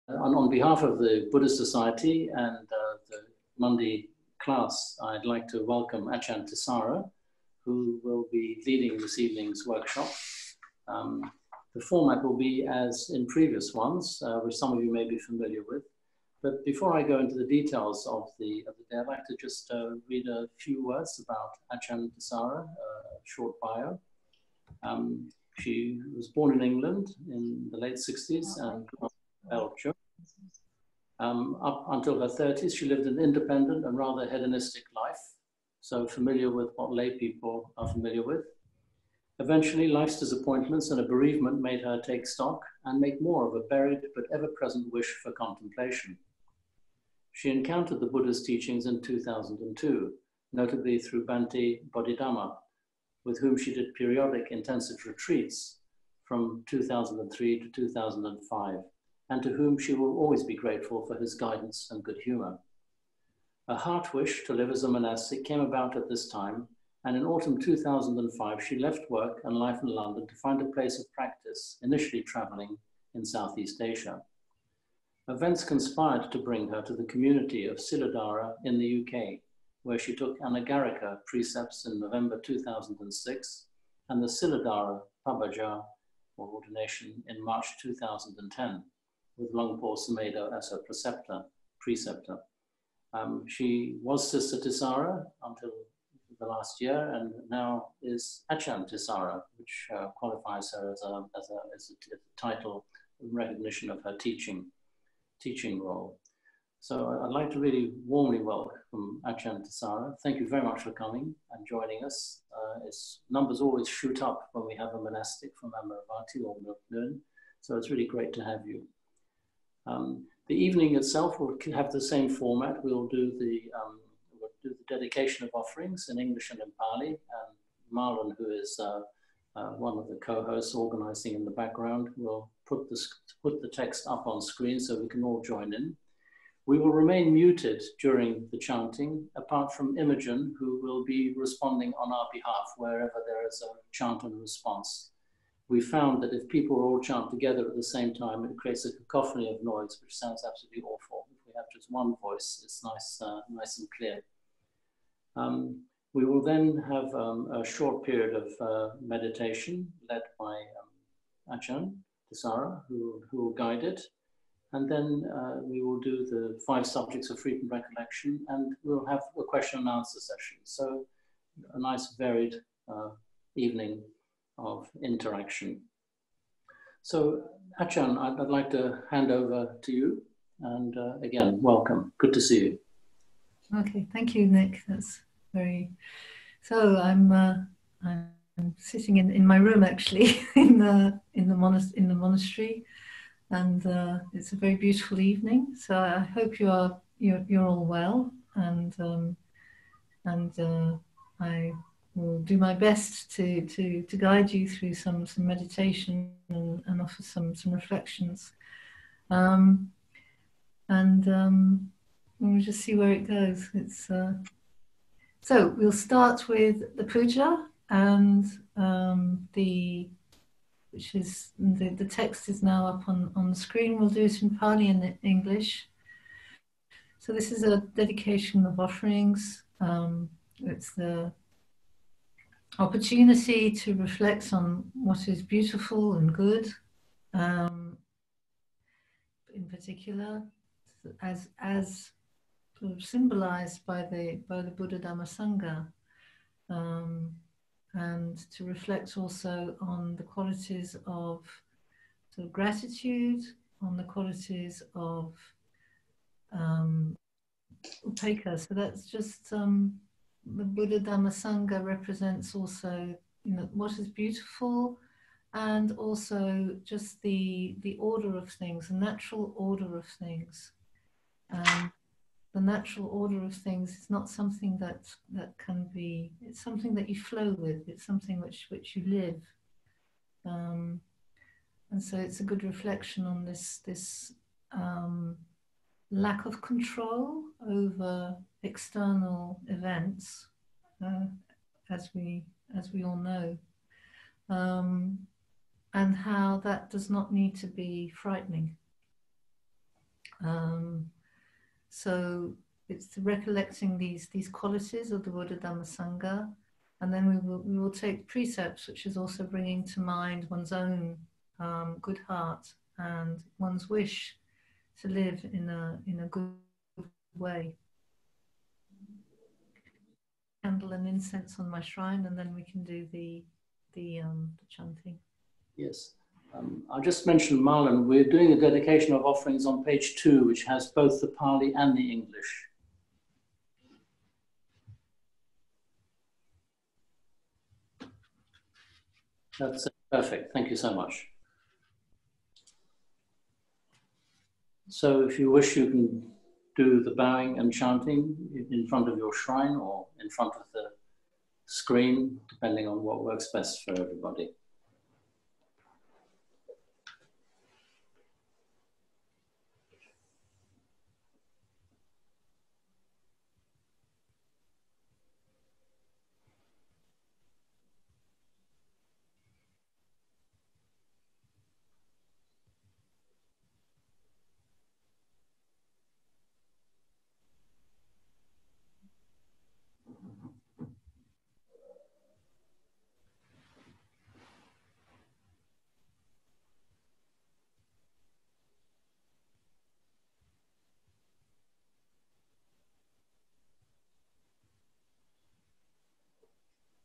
on behalf of the Buddhist Society and the Monday class, I'd like to welcome Ajahn Tisara, who will be leading this evening's workshop. The format will be as in previous ones, which some of you may be familiar with. But before I go into the details of the day, I'd like to just read a few words about Ajahn Tisara, a short bio. She was born in England in the late 60s and grew up in Belgium. Up until her 30s, she lived an independent and rather hedonistic life, so familiar with what lay people are familiar with. Eventually, life's disappointments and a bereavement made her take stock and make more of a buried but ever-present wish for contemplation. She encountered the Buddha's teachings in 2002, notably through Bhante Bodhidhamma, with whom she did periodic intensive retreats from 2003 to 2005, and to whom she will always be grateful for his guidance and good humor. A heart wish to live as a monastic came about at this time, and in autumn 2005, she left work and life in London to find a place of practice, initially traveling in Southeast Asia. Events conspired to bring her to the community of sīladhārā in the UK, where she took anagārikā precepts in November 2006, and the sīladhāra pabbajjā, or ordination, in March 2010, with Luang Por Sumedho as her preceptor. She was Sister Tisārā until the last year, and now is Ajahn Tisara, which qualifies her as a title in recognition of her teaching role. So I'd like to really warmly welcome Ajahn Tisara. Thank you very much for coming and joining us. Its numbers always shoot up when we have a monastic from Amaravati or Milton, so it's really great to have you. The evening itself will have the same format. We'll do the dedication of offerings in English and in Pali, and Marlon, who is one of the co-hosts organizing in the background, will put the text up on screen so we can all join in. We will remain muted during the chanting, apart from Imogen, who will be responding on our behalf wherever there is a chant and response. We found that if people all chant together at the same time, it creates a cacophony of noise, which sounds absolutely awful. If we have just one voice, it's nice and clear. We will then have a short period of meditation led by Ajahn Tisara, who will guide it. And then we will do the 5 subjects of frequent recollection, and we'll have a question and answer session. So a nice varied evening of interaction. So Ajahn, I'd like to hand over to you. And again, welcome. Good to see you. Okay, thank you, Nick. That's very. So I'm sitting in my room actually in the monastery, and it's a very beautiful evening. So I hope you're all well, and I will do my best to guide you through some meditation and offer some reflections, we'll just see where it goes. It's so we'll start with the puja, and the text is now up on the screen. We'll do it in Pali and in English. So this is a dedication of offerings. It's the opportunity to reflect on what is beautiful and good, in particular, as sort of symbolized by the Buddha Dhamma Sangha, and to reflect also on the qualities of sort of gratitude, on the qualities of upekkha. So that's just the Buddha Dhamma Sangha represents also, what is beautiful, and also just the order of things, the natural order of things. The natural order of things is not something that can be, it's something that you flow with, it's something which you live. And so it's a good reflection on this lack of control over external events, as we all know, and how that does not need to be frightening. So it's recollecting these qualities of the Buddha Dhamma Sangha, and then we will take precepts, which is also bringing to mind one's own good heart and one's wish to live in a good way. Candle and incense on my shrine, and then we can do the chanting. Yes. I'll just mention, Marlon, we're doing a dedication of offerings on page 2, which has both the Pali and the English. That's perfect. Thank you so much. So if you wish, you can do the bowing and chanting in front of your shrine or in front of the screen, depending on what works best for everybody.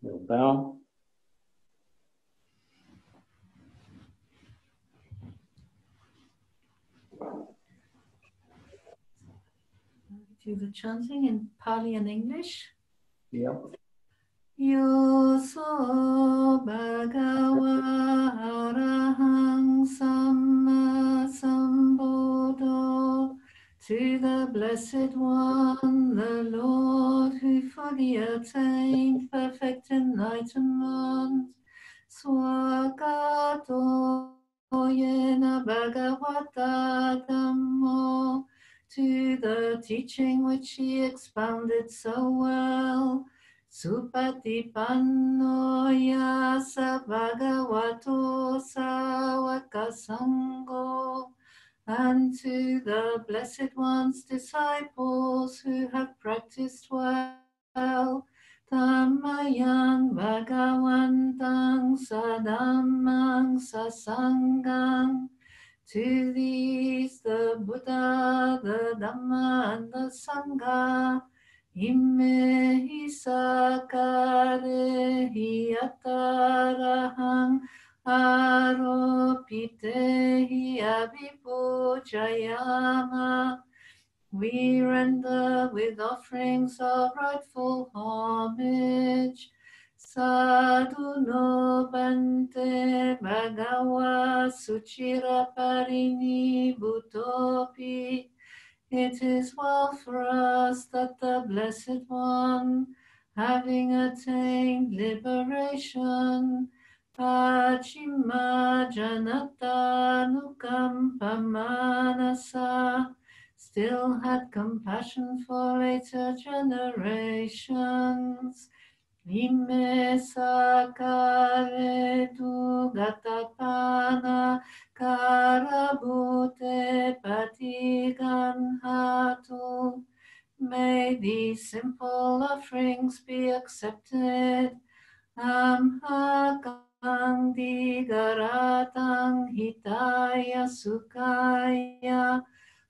We'll bow. Do the chanting in Pali and English. Yeah. Yoso bhagava arahang samma sambuddho, to the Blessed One, the Lord, who fully attained perfect enlightenment. Swagato yena bhagavata dhammo, to the teaching which he expounded so well. Supatipanno yasa bhagavato sāvaka sangho, and to the Blessed One's disciples who have practiced well. Dhammayang bhagavantang sadhammang sasangang, to these the Buddha, the Dhamma, and the Sangha. Imme hi sakare hi atarahang aropite hi abhipujayama. We render with offerings of rightful homage. Sadhu no bante bhagawa suchira parini bhutopi. It is well for us that the Blessed One, having attained liberation, Pachima Janata Nukampamanasa, still had compassion for later generations. Imme sakare tu gatapana karabute patiganhatu. May these simple offerings be accepted. Amhakang digaratang hitaya sukhaya,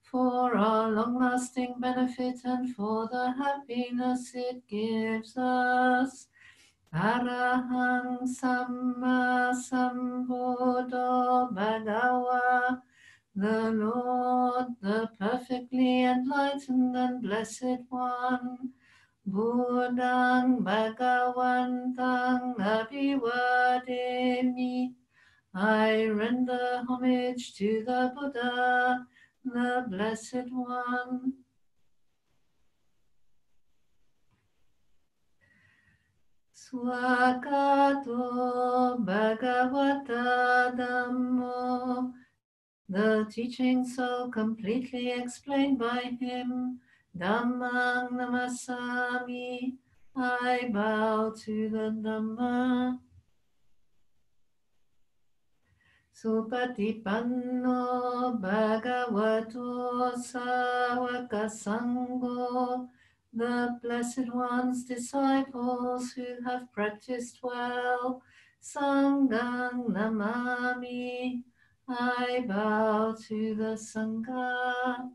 for our long-lasting benefit and for the happiness it gives us. Arahang Samma Sambuddho Bhagawa, the Lord, the perfectly enlightened and blessed One. Buddhang Bhagavantang Abhivademi, I render homage to the Buddha, the Blessed One. Swagato Bhagavata Dhammo, the teaching so completely explained by him. Dhammang namasami, I bow to the Dhamma. Supatipanno Bhagavato Sāvaka Sangho, the Blessed One's disciples who have practiced well. Sanghang Namami, I bow to the Sangha.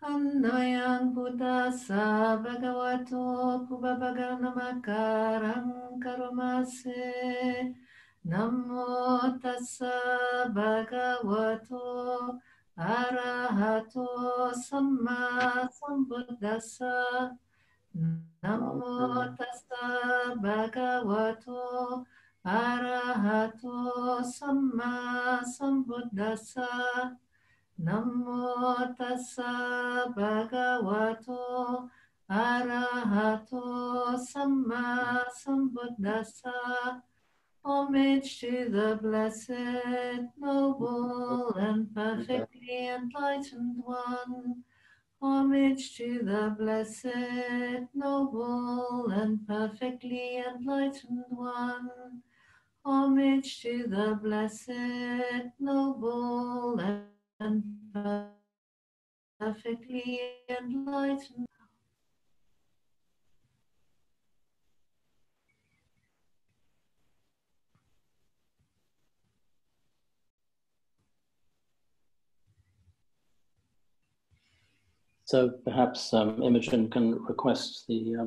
Annoyang Buddhassa Bhagavato Pubabhaganamakarang Karomase. Namo Tassa Bhagavato Arahato Samma Sambuddhassa. Namo Tassa Bhagavato Arahato Samma Sambuddhassa. Namo Tassa Bhagavato Arahato Samma Sambuddhassa. Homage to the blessed, noble, and perfectly enlightened one. Homage to the blessed, noble, and perfectly enlightened one. Homage to the blessed, noble, and perfectly enlightened. So perhaps Imogen can request the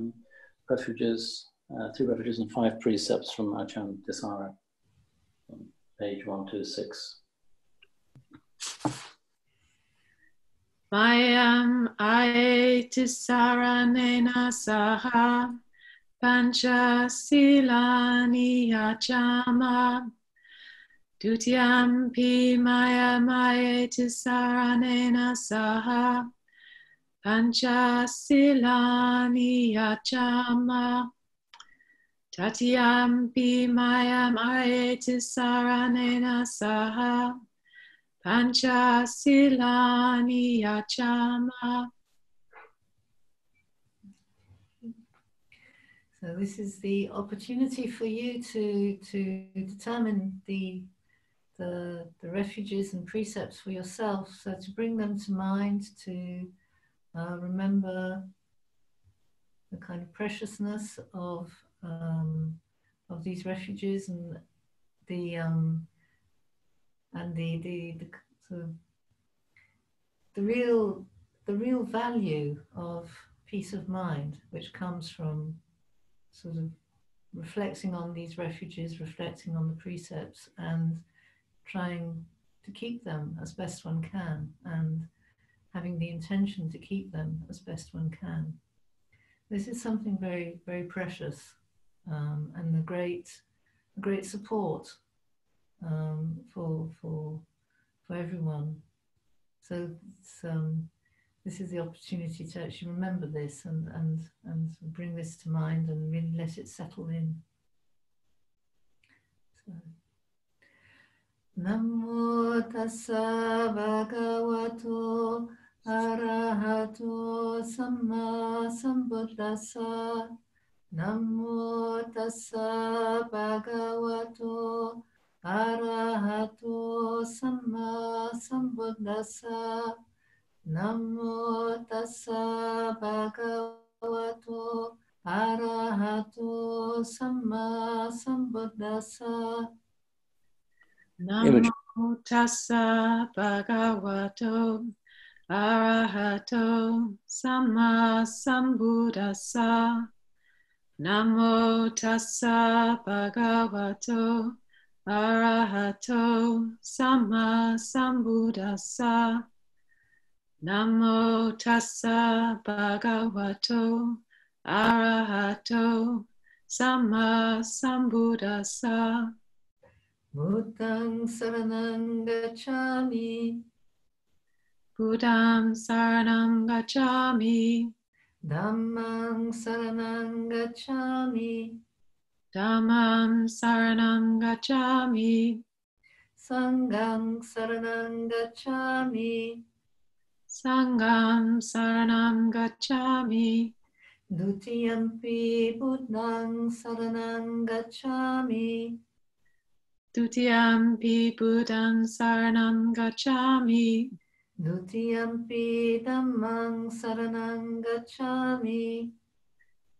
refuges, 3 refuges and 5 precepts from Ajahn Tisara, on page 126. Mayam ae Tisārā nena saha pancha silani yachama. Dutiyampi mayam ae Tisārā nena saha pancha silani yachama. Tatiyampi mayam ae Tisārā nena saha pancha silani yachama. So this is the opportunity for you to determine the refuges and precepts for yourself. So to bring them to mind, to remember the kind of preciousness of these refuges and the sort of the real value of peace of mind, which comes from sort of reflecting on these refuges, reflecting on the precepts, and trying to keep them as best one can, and having the intention to keep them as best one can. This is something very, very precious, and a great support for everyone. So this is the opportunity to actually remember this and bring this to mind and really let it settle in. So, Namo Tassa Bhagavato Arahato Samma Sambuddhassa. Namo Tassa Bhagavato Arahato Samma Sambuddhassa. Namo Tassa Bhagavato Arahato Samma Sambuddhassa. Namo Tassa Bhagavato Arahato Samma Sambuddhassa. Namo Tassa Bhagavato Arahato Samma Sambuddhassa. Namo Tassa Bhagavato Arahato Samma Sambuddhassa. Buddhaṃ saranam gacchāmi. Buddhaṃ saranam gacchāmi. Dhammam saranam gacchāmi. Dhammam saranam gacchāmi. Sangham saranam gacchāmi. Sangham saranam gacchāmi. Dutiyampi Buddhang Saranang Gacchami. Dutiyampi Buddham Saranam Gacchami. Dutiyampi Dhammang Saranang Gacchami.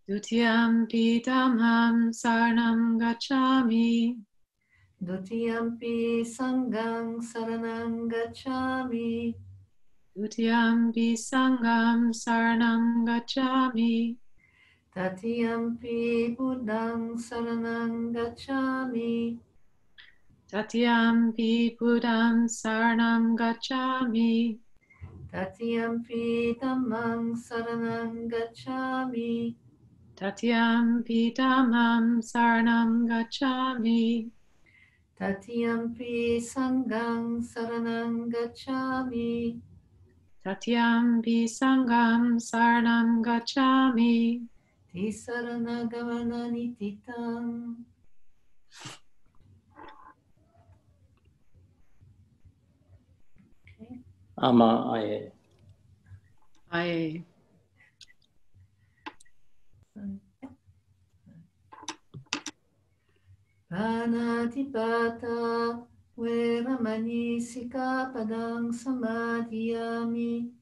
Dutiyampi Dhammam Saranam Gacchami. Dutiyampi Sanghang Saranang Gacchami. Dutiyampi Sangham Saranam Gacchami. Tatiyampi Buddhang Saranang Gacchami. Tatiyampi Buddham Saranam Gacchami. Tatiyampi Dhammang Saranang Gacchami. Tatiyampi Dhammam Saranam Gacchami. Tatiyampi Sanghang Saranang Gacchami. Tatiyampi Sangham Saranam Gacchami. Tisārā Gavanani Titang. Okay. Ama aye. Aye. Panatipata Veramani Sikapadang Samadhiyami.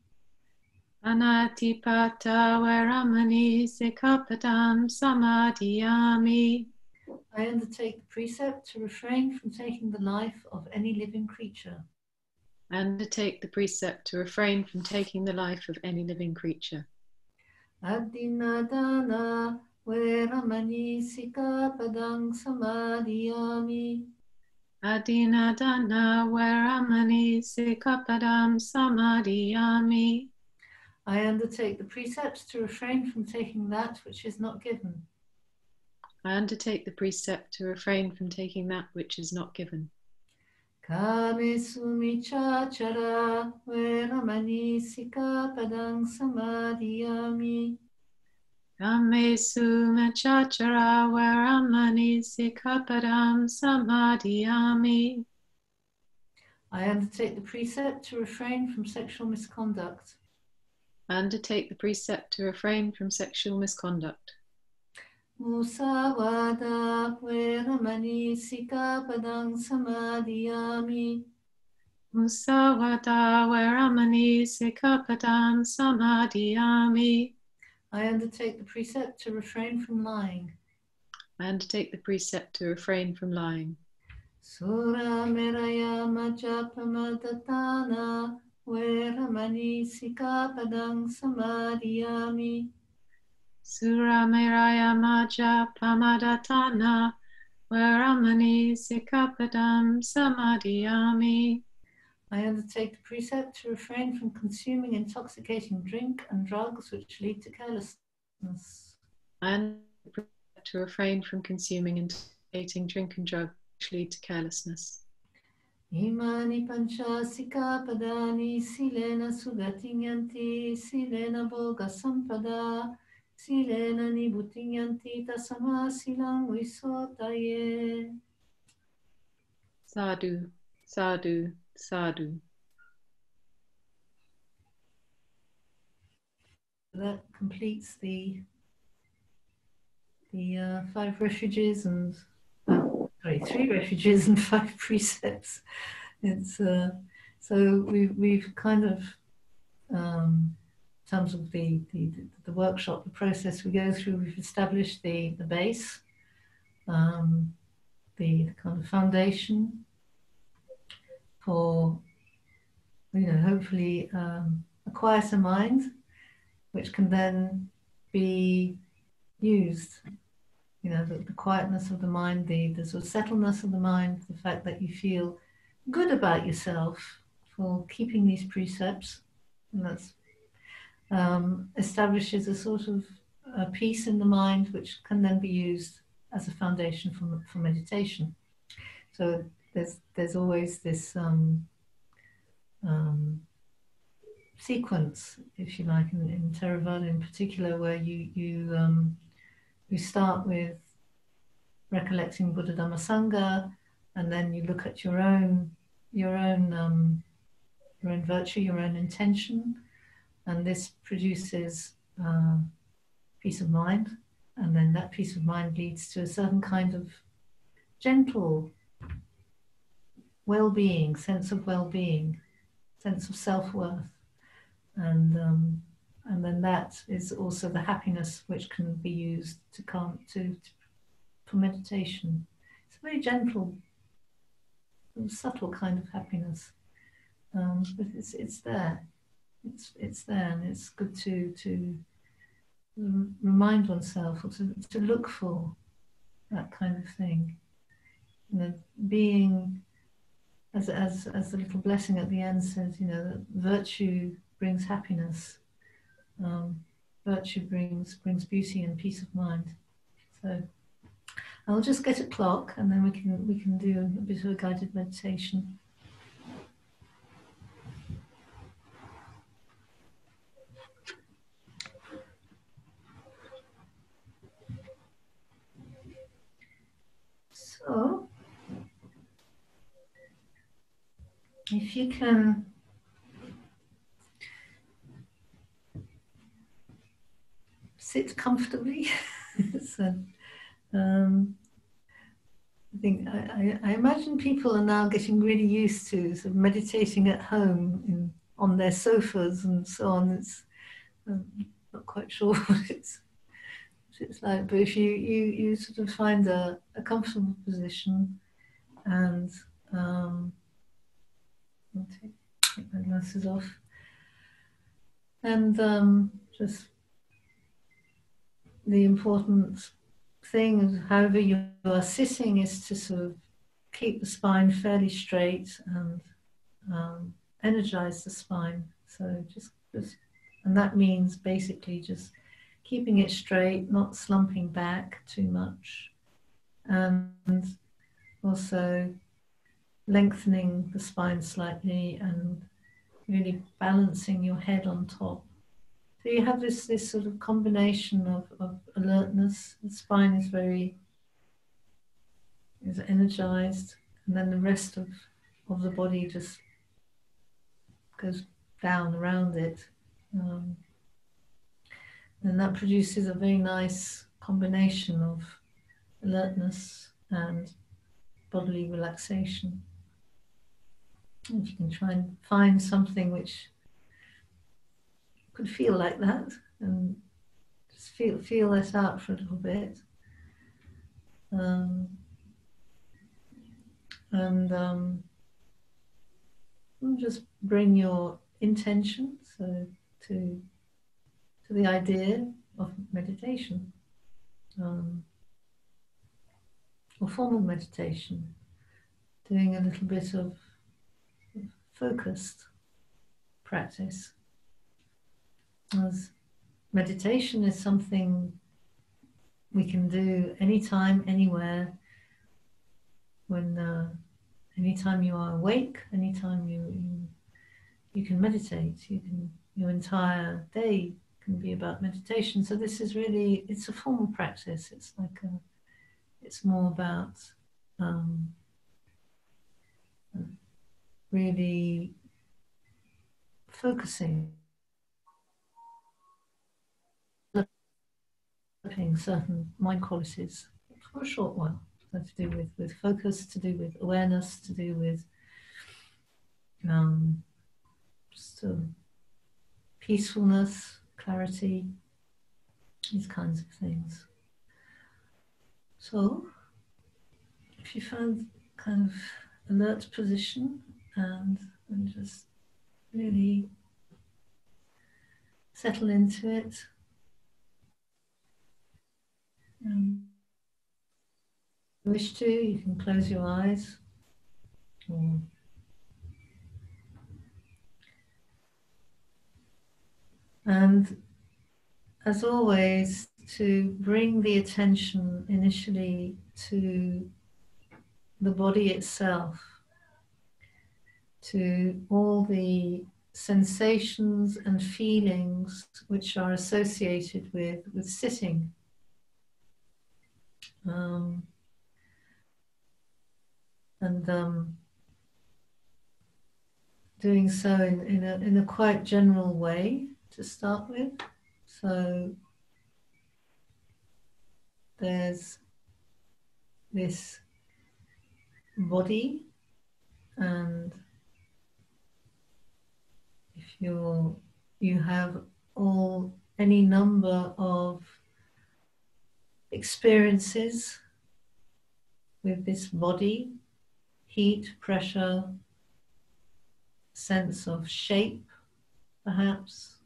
Anatipata Veramani Sikapadam Samadhiyami. I undertake the precept to refrain from taking the life of any living creature. I undertake the precept to refrain from taking the life of any living creature. Adinadana Veramani Sikapadang Samadhiyami. Adinadana Veramani Sikapadam Samadhiyami. I undertake the precepts to refrain from taking that which is not given. I undertake the precept to refrain from taking that which is not given. Kame sumichachara veramani sikapadang samadhiyami. Kame sumachachara veramani sikapadam samadhiyami. I undertake the precept to refrain from sexual misconduct. I undertake the precept to refrain from sexual misconduct. Musāvāda veramani sikapadang samadhiyami. Musāvāda veramani sikapadam samadhiyami. I undertake the precept to refrain from lying. I undertake the precept to refrain from lying. Sura meraya majapamadatana veramani sikapadang samadhiyami. Sura meraya maja pamadatana veramani sikapadam samadhiyami. I undertake the precept to refrain from consuming intoxicating drink and drugs which lead to carelessness. I undertake the precept to refrain from consuming intoxicating drink and drugs which lead to carelessness. Imani pancha sikapadani silena sugatinyanti silena boga sampada silena nibutinyanti tasama silang visotaye. Sadhu, sadhu, sadhu. That completes the 5 refuges and 3 refuges and 5 precepts. It's so we've kind of in terms of the workshop, the process we go through, we've established the base, the kind of foundation for, hopefully a quieter mind, which can then be used. The quietness of the mind, the sort of settledness of the mind, the fact that you feel good about yourself for keeping these precepts, and that's establishes a sort of peace in the mind, which can then be used as a foundation for meditation. So there's always this sequence, if you like, in Theravada in particular, where you start with recollecting Buddhidhamma Sangha, and then you look at your own virtue, your own intention, and this produces peace of mind, and then that peace of mind leads to a certain kind of gentle well-being, sense of well-being, sense of self-worth, and then that is also the happiness which can be used to for meditation. It's a very gentle, subtle kind of happiness, but it's there. It's there, and it's good to remind oneself, or to look for that kind of thing. You know, being, as the little blessing at the end says, you know, that virtue brings happiness. Virtue brings beauty and peace of mind. So I'll just get a clock, and then we can do a bit of a guided meditation. So, if you can sit comfortably, so, I think I imagine people are now getting really used to sort of meditating at home on their sofas and so on. It's not quite sure what it's like, but if you sort of find a comfortable position, and I'll take my glasses off, and just the important thing is, however you are sitting, is to sort of keep the spine fairly straight and energize the spine. So just and that means basically just keeping it straight, not slumping back too much, and also lengthening the spine slightly and really balancing your head on top. So you have this sort of combination of alertness. The spine is energized, and then the rest of the body just goes down around it. And that produces a very nice combination of alertness and bodily relaxation. If you can try and find something which could feel like that, and just feel that out for a little bit. And just bring your intention to the idea of meditation, or formal meditation, doing a little bit of focused practice. As meditation is something we can do anytime, anywhere, anytime you are awake, anytime you can meditate. Your entire day can be about meditation. So this is really, it's a formal practice. It's like it's more about really focusing, developing certain mind qualities for a short while. So to do with focus, to do with awareness, to do with just peacefulness, clarity, these kinds of things. So if you find kind of alert position and just really settle into it. If you wish to, you can close your eyes. And as always, to bring the attention initially to the body itself, to all the sensations and feelings which are associated with sitting. Doing so in a quite general way to start with. So there's this body, and if you have any number of experiences with this body, heat, pressure, sense of shape, perhaps,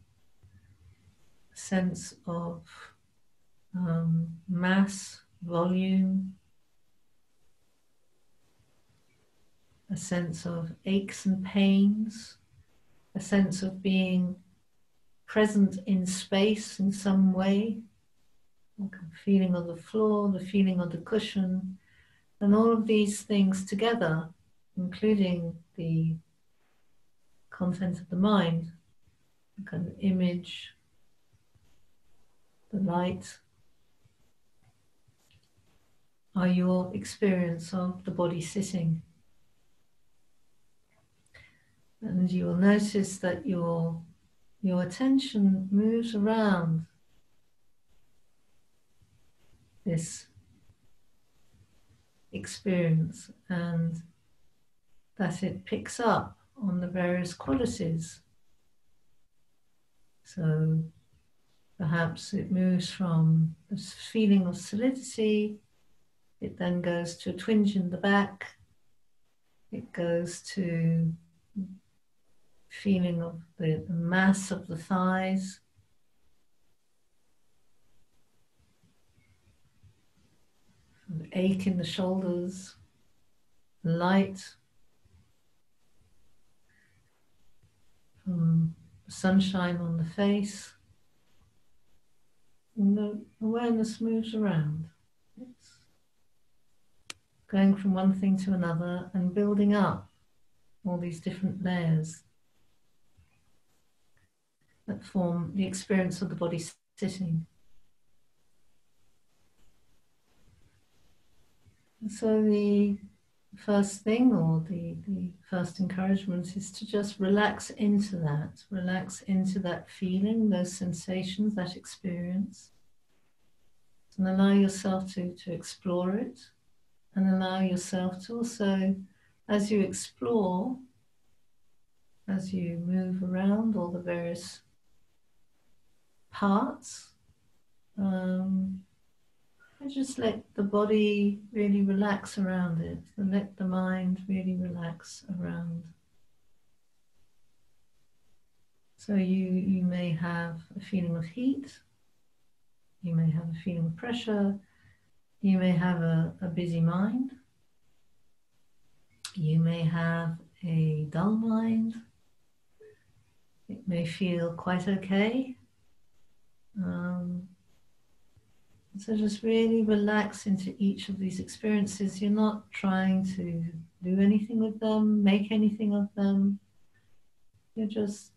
sense of mass, volume, a sense of aches and pains, a sense of being present in space in some way, like a feeling on the floor, the feeling on the cushion, and all of these things together, including the content of the mind, the kind of image, the light, are your experience of the body sitting. And you will notice that your attention moves around this experience, and that it picks up on the various qualities. So perhaps it moves from this feeling of solidity, it then goes to a twinge in the back, it goes to feeling of the mass of the thighs, the ache in the shoulders, light from the sunshine on the face, and the awareness moves around. It's going from one thing to another and building up all these different layers that form the experience of the body sitting. And so the first thing, or the first encouragement, is to just relax into that feeling, those sensations, that experience, and allow yourself to explore it, and allow yourself to also, as you explore, as you move around all the various parts, and just let the body really relax around it, and let the mind really relax around. So you may have a feeling of heat, you may have a feeling of pressure, you may have a busy mind, you may have a dull mind, it may feel quite okay. So just really relax into each of these experiences. You're not trying to do anything with them, make anything of them. You're just,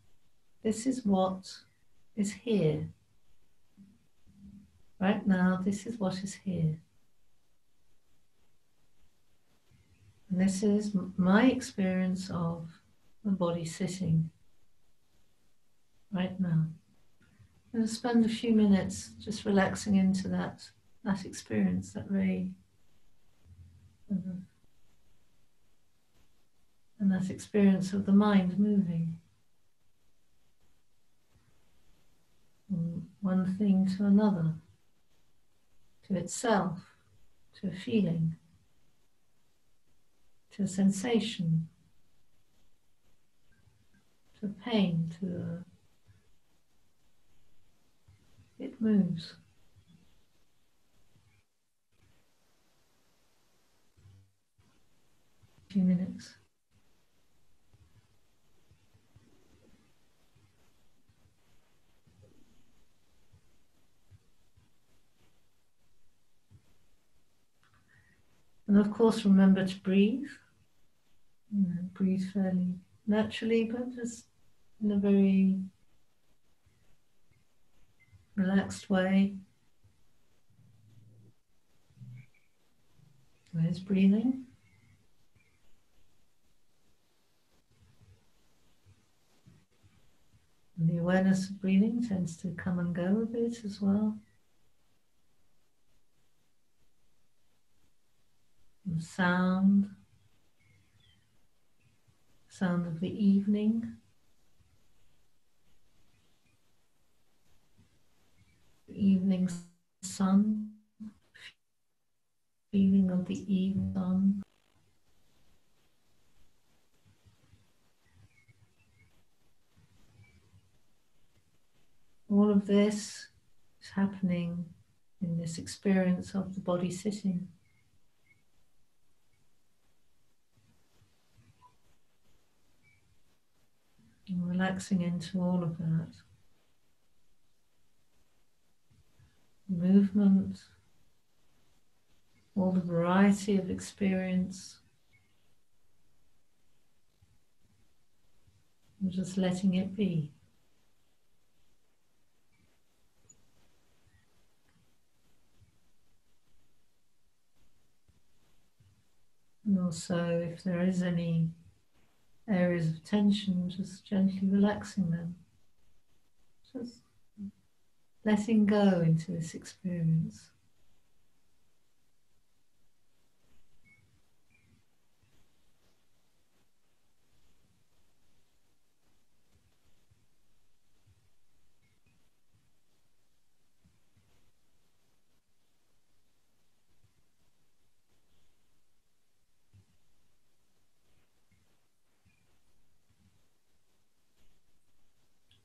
this is what is here. Right now, this is what is here. And this is my experience of the body sitting right now. And spend a few minutes just relaxing into that experience, that very, and that experience of the mind moving from one thing to another, to itself, to a feeling, to a sensation, to a pain, to a it moves. A few minutes. And of course, remember to breathe. Breathe fairly naturally, but just in a very relaxed way. Where's breathing? And the awareness of breathing tends to come and go a bit as well. of sound, sound of the evening, the evening sun, feeling of the evening sun. All of this is happening in this experience of the body sitting. And relaxing into all of that. Movement, all the variety of experience. And just letting it be. And also, if there is any areas of tension, just gently relaxing them. Just letting go into this experience.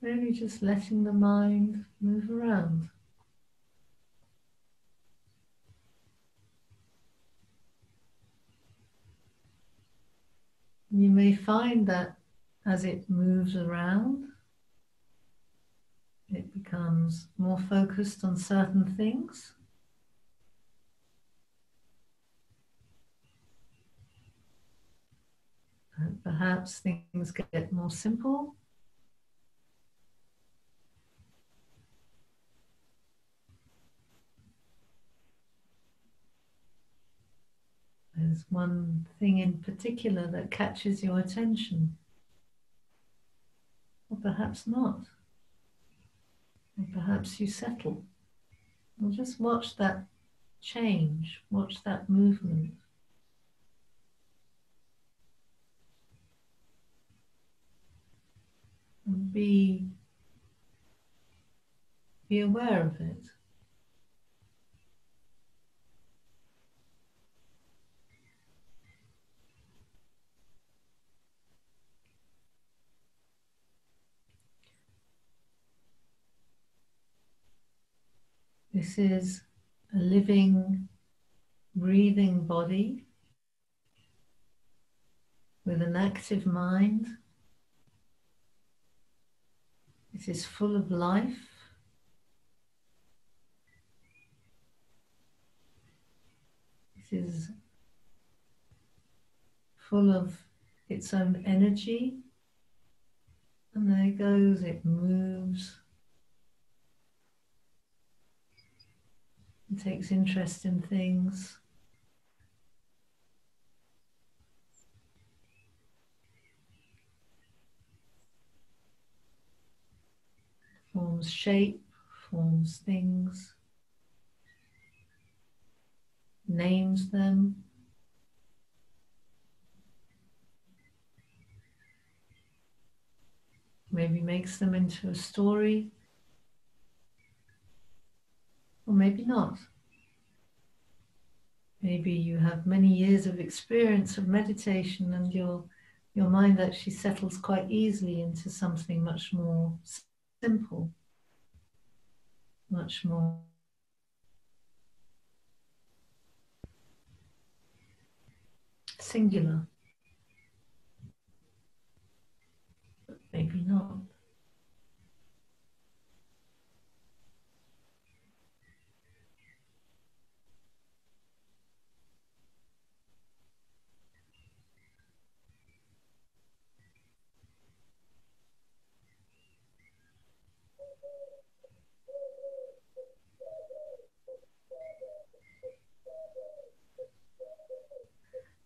Really just letting the mind move around. You may find that as it moves around, it becomes more focused on certain things. And perhaps things get more simple. There's one thing in particular that catches your attention, or perhaps not, or perhaps you settle. Well, just watch that change, watch that movement. And be aware of it. This is a living, breathing body with an active mind. It is full of life. It is full of its own energy. And there it goes, it moves. It takes interest in things. Forms shape, forms things, names them. Maybe makes them into a story. Or maybe not. Maybe you have many years of experience of meditation and your mind actually settles quite easily into something much more simple, much more singular. But maybe not.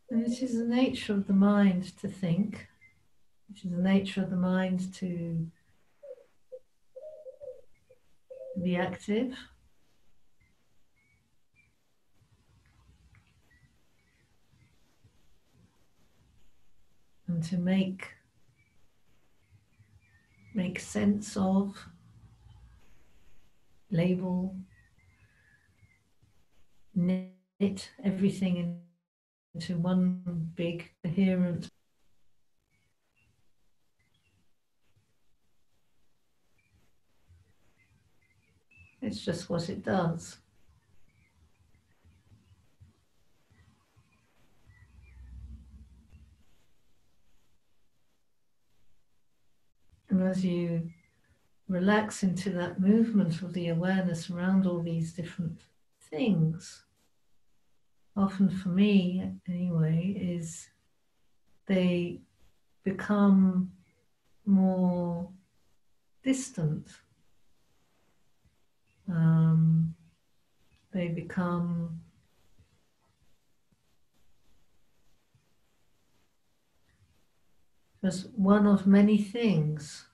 And it is the nature of the mind to think. It is the nature of the mind to be active. to make sense of, label, knit everything into one big coherent. It's just what it does. And as you relax into that movement of the awareness around all these different things, often for me anyway, is they become more distant. They become just one of many things.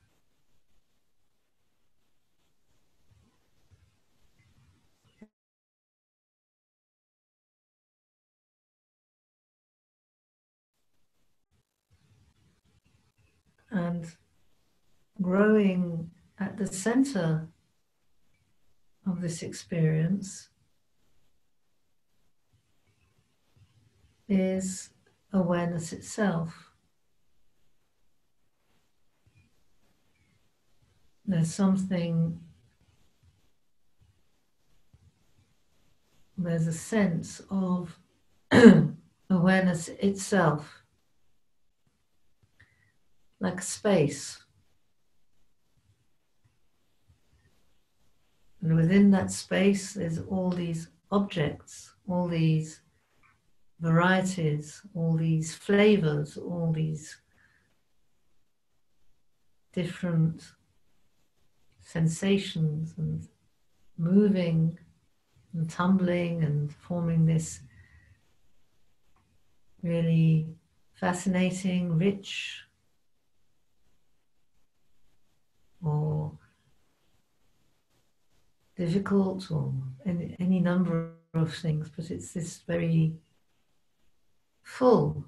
And growing at the center of this experience is awareness itself. There's a sense of awareness itself, like space. And within that space, there's all these objects, all these varieties, all these flavors, all these different sensations, and moving and tumbling and forming this really fascinating, rich, or difficult, or any number of things, but it's this very full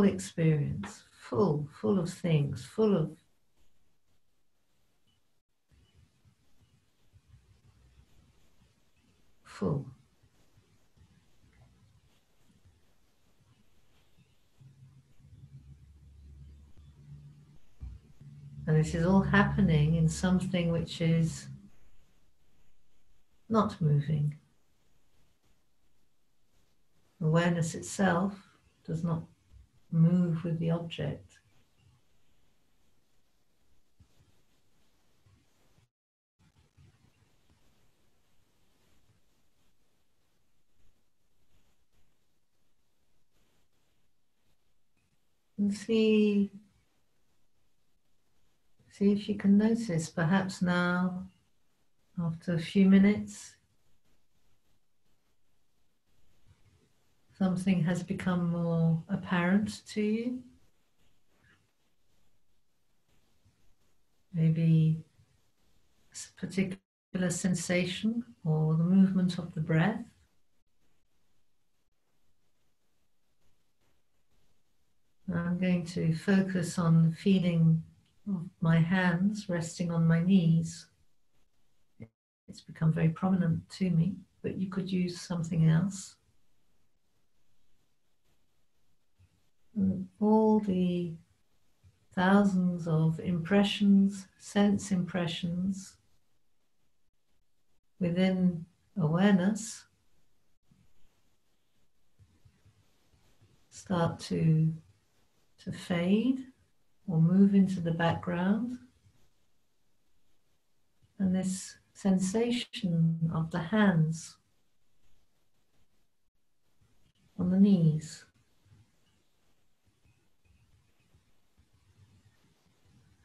experience, full of things, full. And this is all happening in something which is not moving. Awareness itself does not move with the object. And see if you can notice, perhaps now, after a few minutes, something has become more apparent to you. Maybe a particular sensation or the movement of the breath. I'm going to focus on the feeling of my hands resting on my knees. It's become very prominent to me, but you could use something else. And all the thousands of impressions, sense impressions within awareness start to fade or move into the background. And this sensation of the hands on the knees,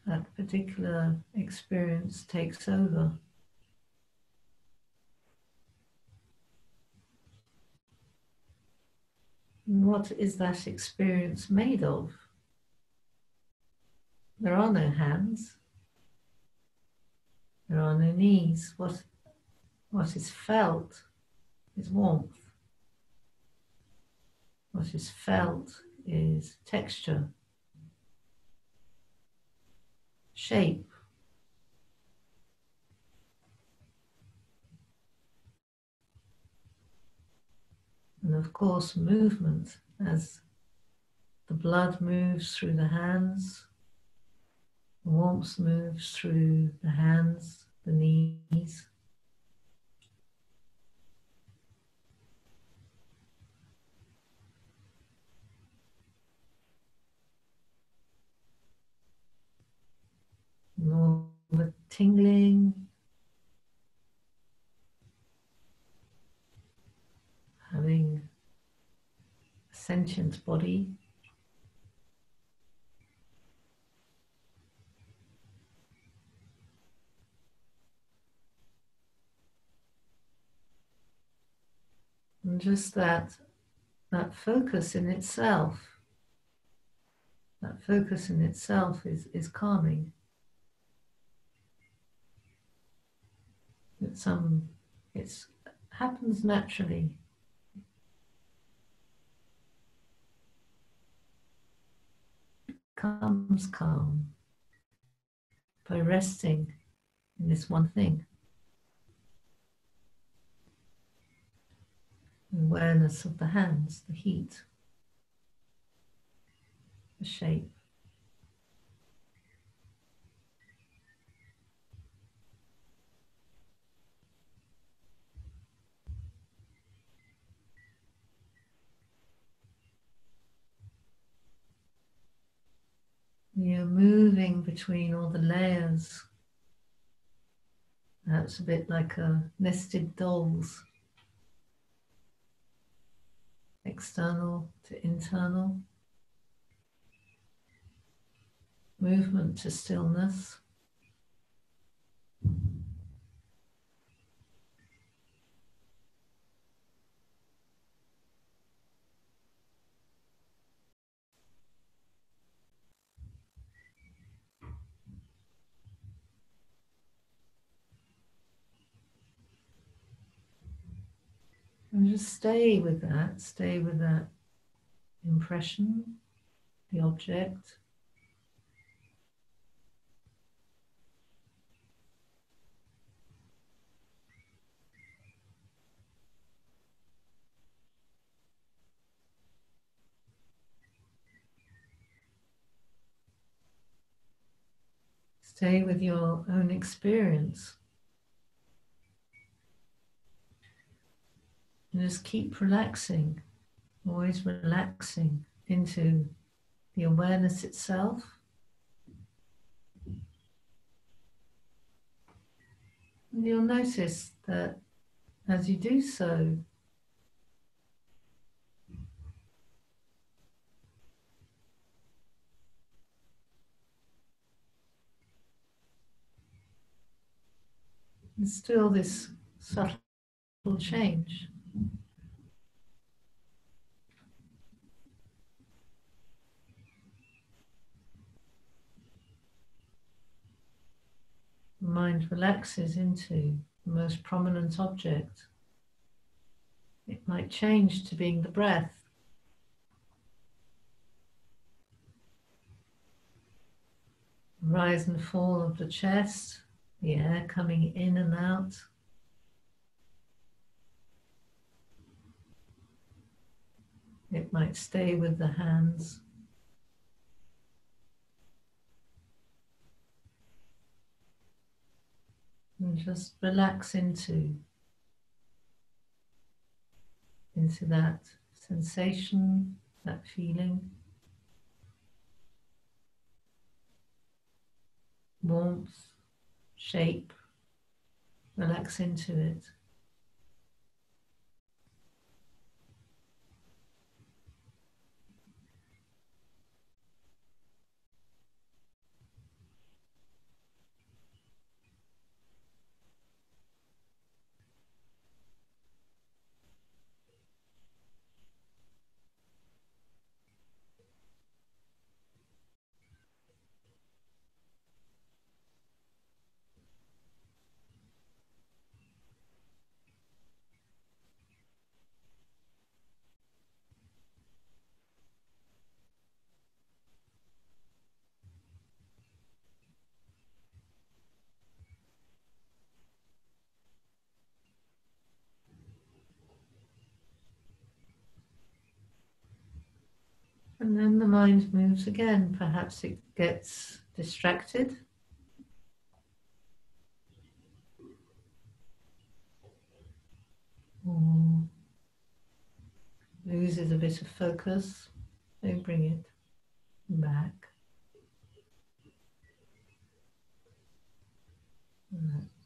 that particular experience takes over. And what is that experience made of? There are no hands. There are no knees. What is felt is warmth. What is felt is texture. shape. And of course, movement as the blood moves through the hands, the warmth moves through the hands, the knees. And all the tingling, having a sentient body. And just that focus in itself, is calming. It happens naturally. It becomes calm by resting in this one thing. Awareness of the hands, the heat, the shape. You're moving between all the layers. That's a bit like a nested dolls. External to internal. Movement to stillness. And just stay with that impression, the object. Stay with your own experience. And just keep relaxing, always relaxing into the awareness itself. And you'll notice that as you do so, there's still this subtle change. The mind relaxes into the most prominent object. It might change to being the breath. Rise and fall of the chest, the air coming in and out. It might stay with the hands. And just relax into that sensation, that feeling. Warmth, shape, relax into it. And then the mind moves again. Perhaps it gets distracted. Or loses a bit of focus. So bring it back.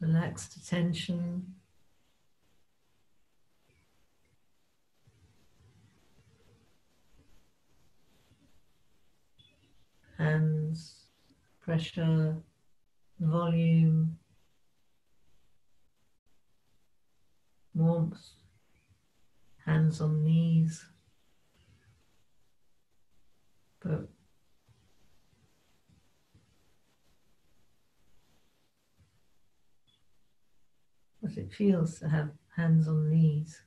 Relaxed attention. Hands, pressure, volume, warmth, hands on knees. But what it feels to have hands on knees.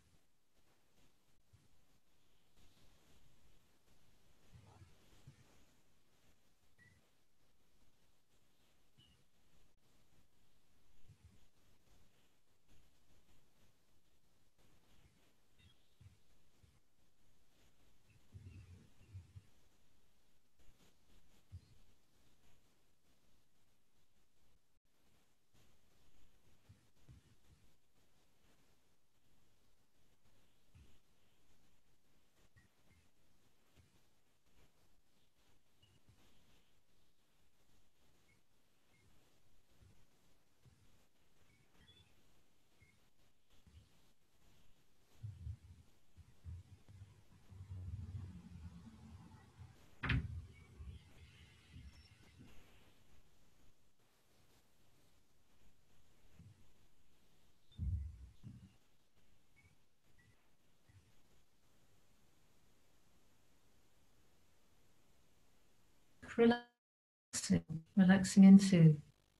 Relaxing into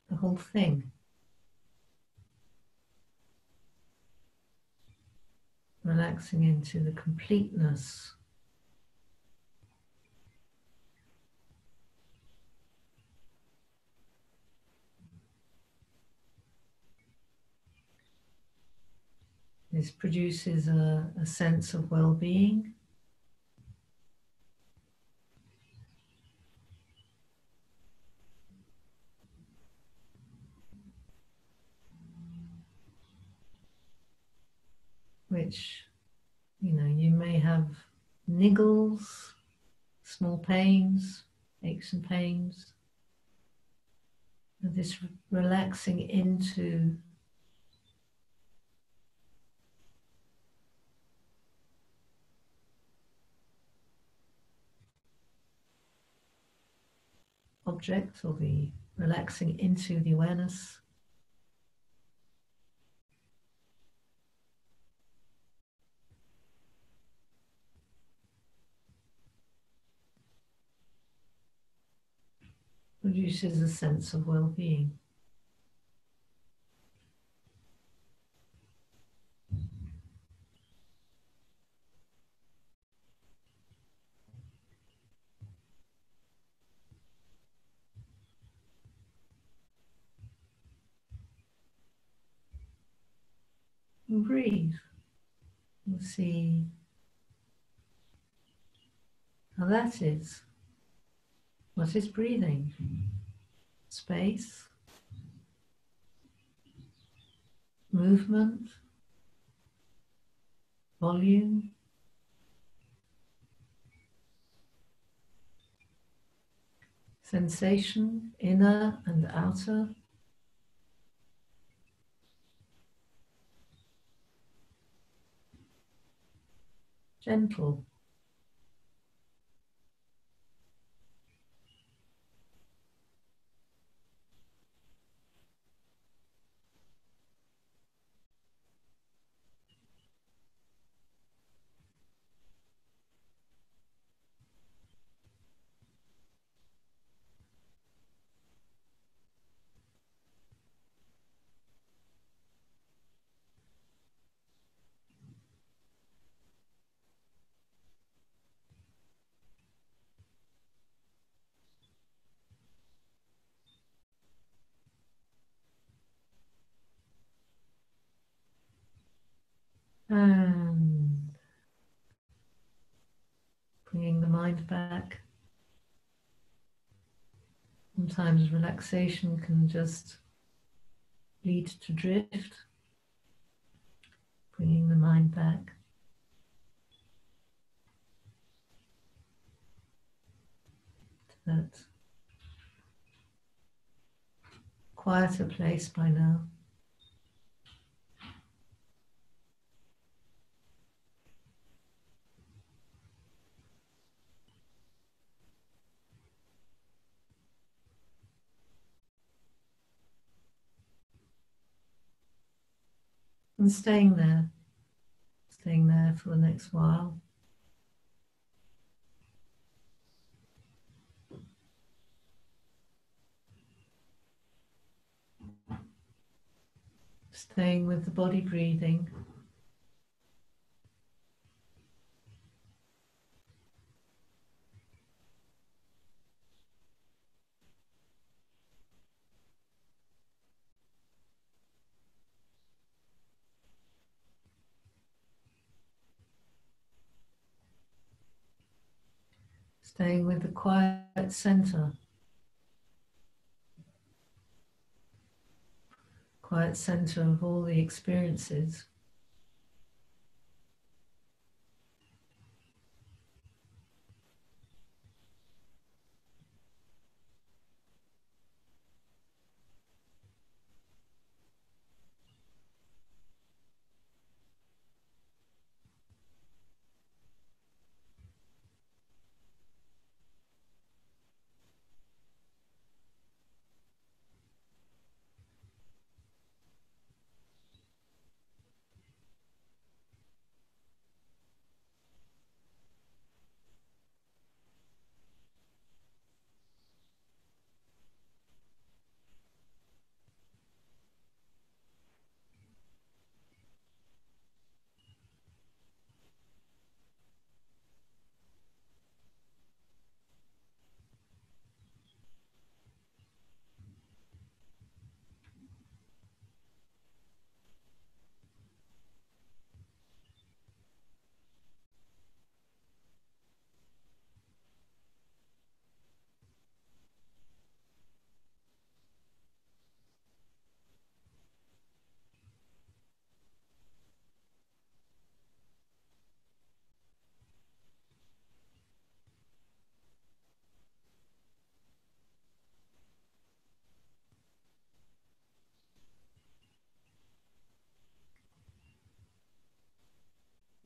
the whole thing. Relaxing into the completeness. This produces a sense of well-being. Which, you may have niggles, small pains, aches and pains. And this relaxing into object, or the relaxing into the awareness. Produces a sense of well-being. And breathe. We'll see how that is. What is breathing? Space, movement, volume, sensation, inner and outer. Gentle. And bringing the mind mind back. Sometimes relaxation can just lead to drift, bringing the mind back. To that quieter place by now. And staying there for the next while. Staying with the body breathing. Staying with the quiet center. Quiet center of all the experiences.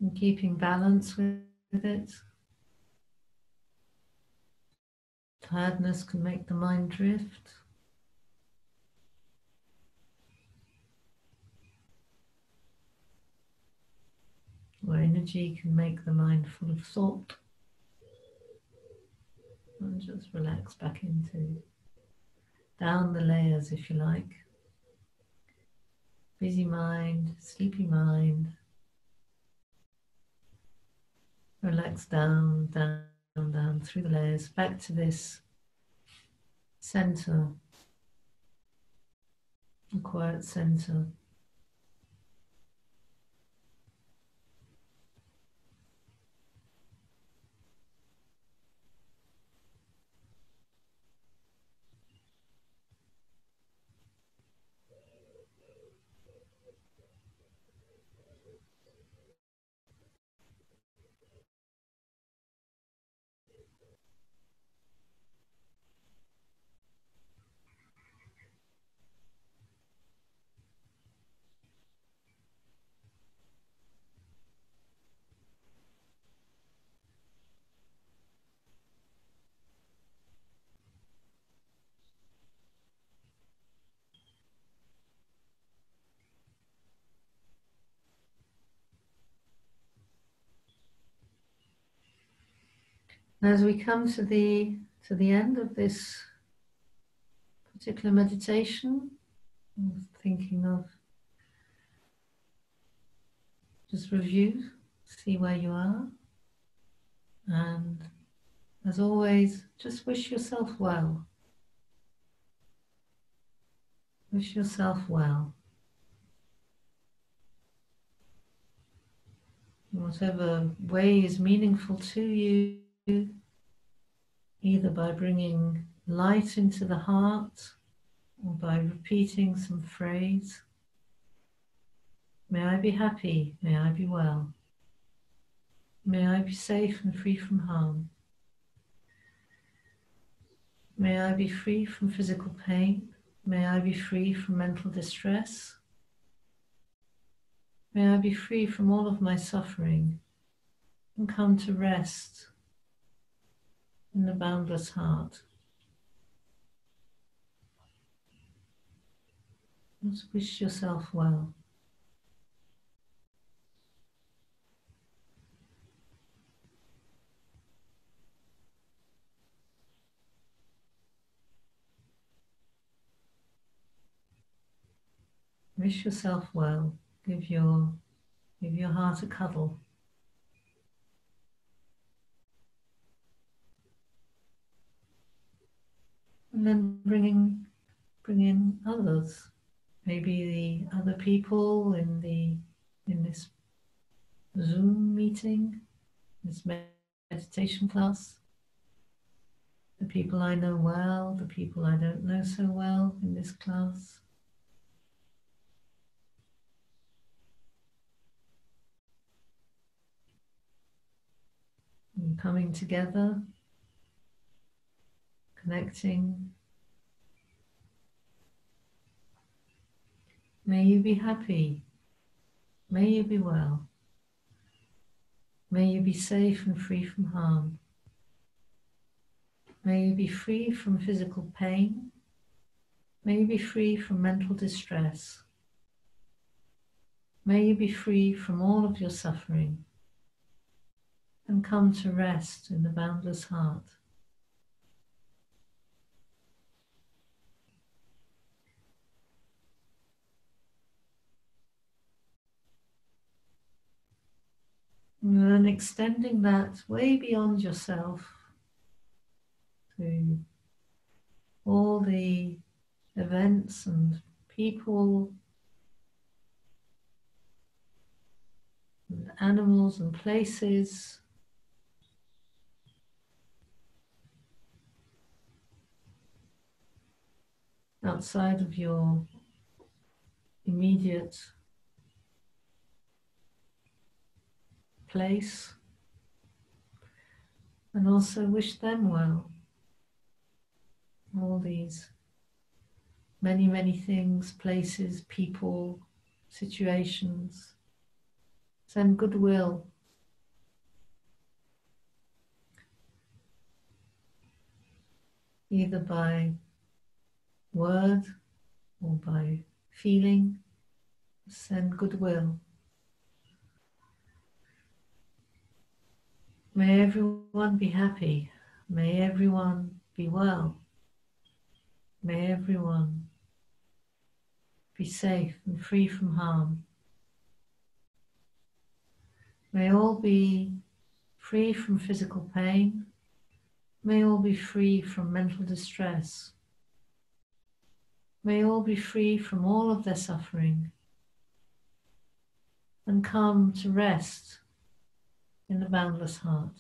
And keeping balance with it. Tiredness can make the mind drift. Or energy can make the mind full of thought. And just relax back into, down the layers if you like. Busy mind, sleepy mind. Relax down, down, down through the layers, back to this center, the quiet center. As we come to the end of this particular meditation, I'm thinking of just review, see where you are, and as always, just wish yourself well. Wish yourself well. In whatever way is meaningful to you, either by bringing light into the heart or by repeating some phrase. May I be happy, may I be well. May I be safe and free from harm. May I be free from physical pain. May I be free from mental distress. May I be free from all of my suffering and come to rest in the boundless heart. Just wish yourself well. Wish yourself well. Give your heart a cuddle. And then bring in others. Maybe the other people in this Zoom meeting, this meditation class. The people I know well, the people I don't know so well in this class. And coming together, connecting. May you be happy. May you be well. May you be safe and free from harm. May you be free from physical pain. May you be free from mental distress. May you be free from all of your suffering and come to rest in the boundless heart. And then extending that way beyond yourself to all the events and people and animals and places outside of your immediate place, and also wish them well. All these many, many things, places, people, situations. Send goodwill. Either by word or by feeling. Send goodwill. May everyone be happy. May everyone be well. May everyone be safe and free from harm. May all be free from physical pain. May all be free from mental distress. May all be free from all of their suffering and come to rest in the boundless heart.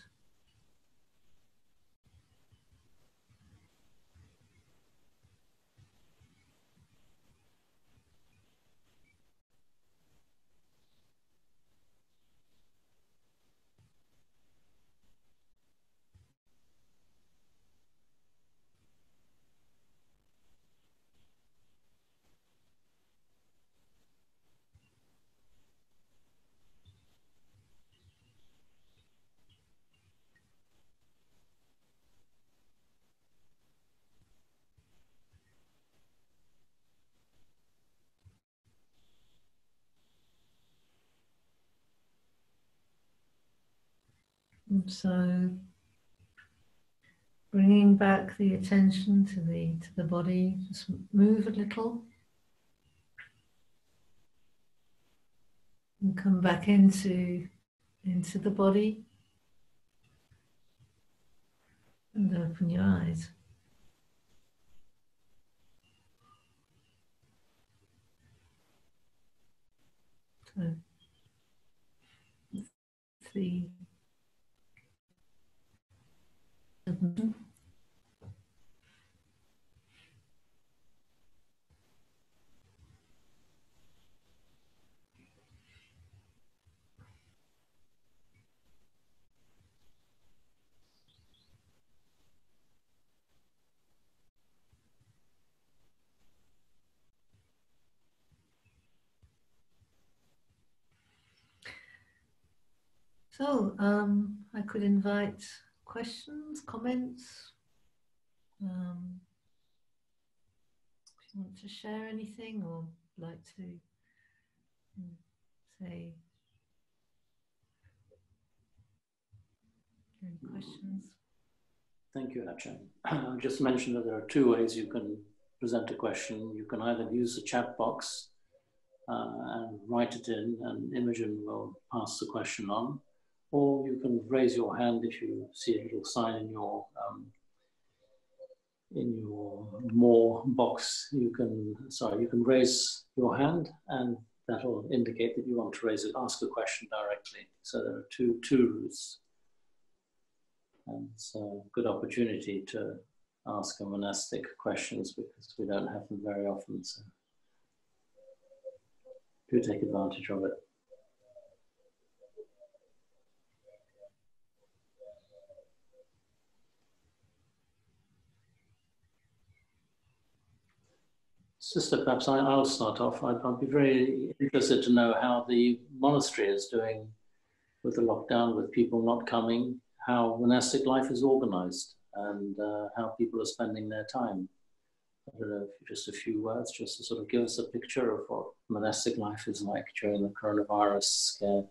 And so, bringing back the attention to the body, just move a little, and come back into the body, and open your eyes. So, the So I could invite questions, comments. If you want to share anything or like to say any questions. Thank you, Ajahn. I just mentioned that there are two ways you can present a question. You can either use the chat box and write it in, and Imogen will pass the question on, or you can raise your hand if you see a little sign in your more box. You can raise your hand, and that will indicate that you want to ask a question directly. So there are two routes. And it's a good opportunity to ask a monastic questions because we don't have them very often. So do take advantage of it. Sister, perhaps I'll start off. I'd be very interested to know how the monastery is doing with the lockdown, with people not coming, how monastic life is organized, and how people are spending their time. I don't know, just a few words, just to sort of give us a picture of what monastic life is like during the coronavirus scare.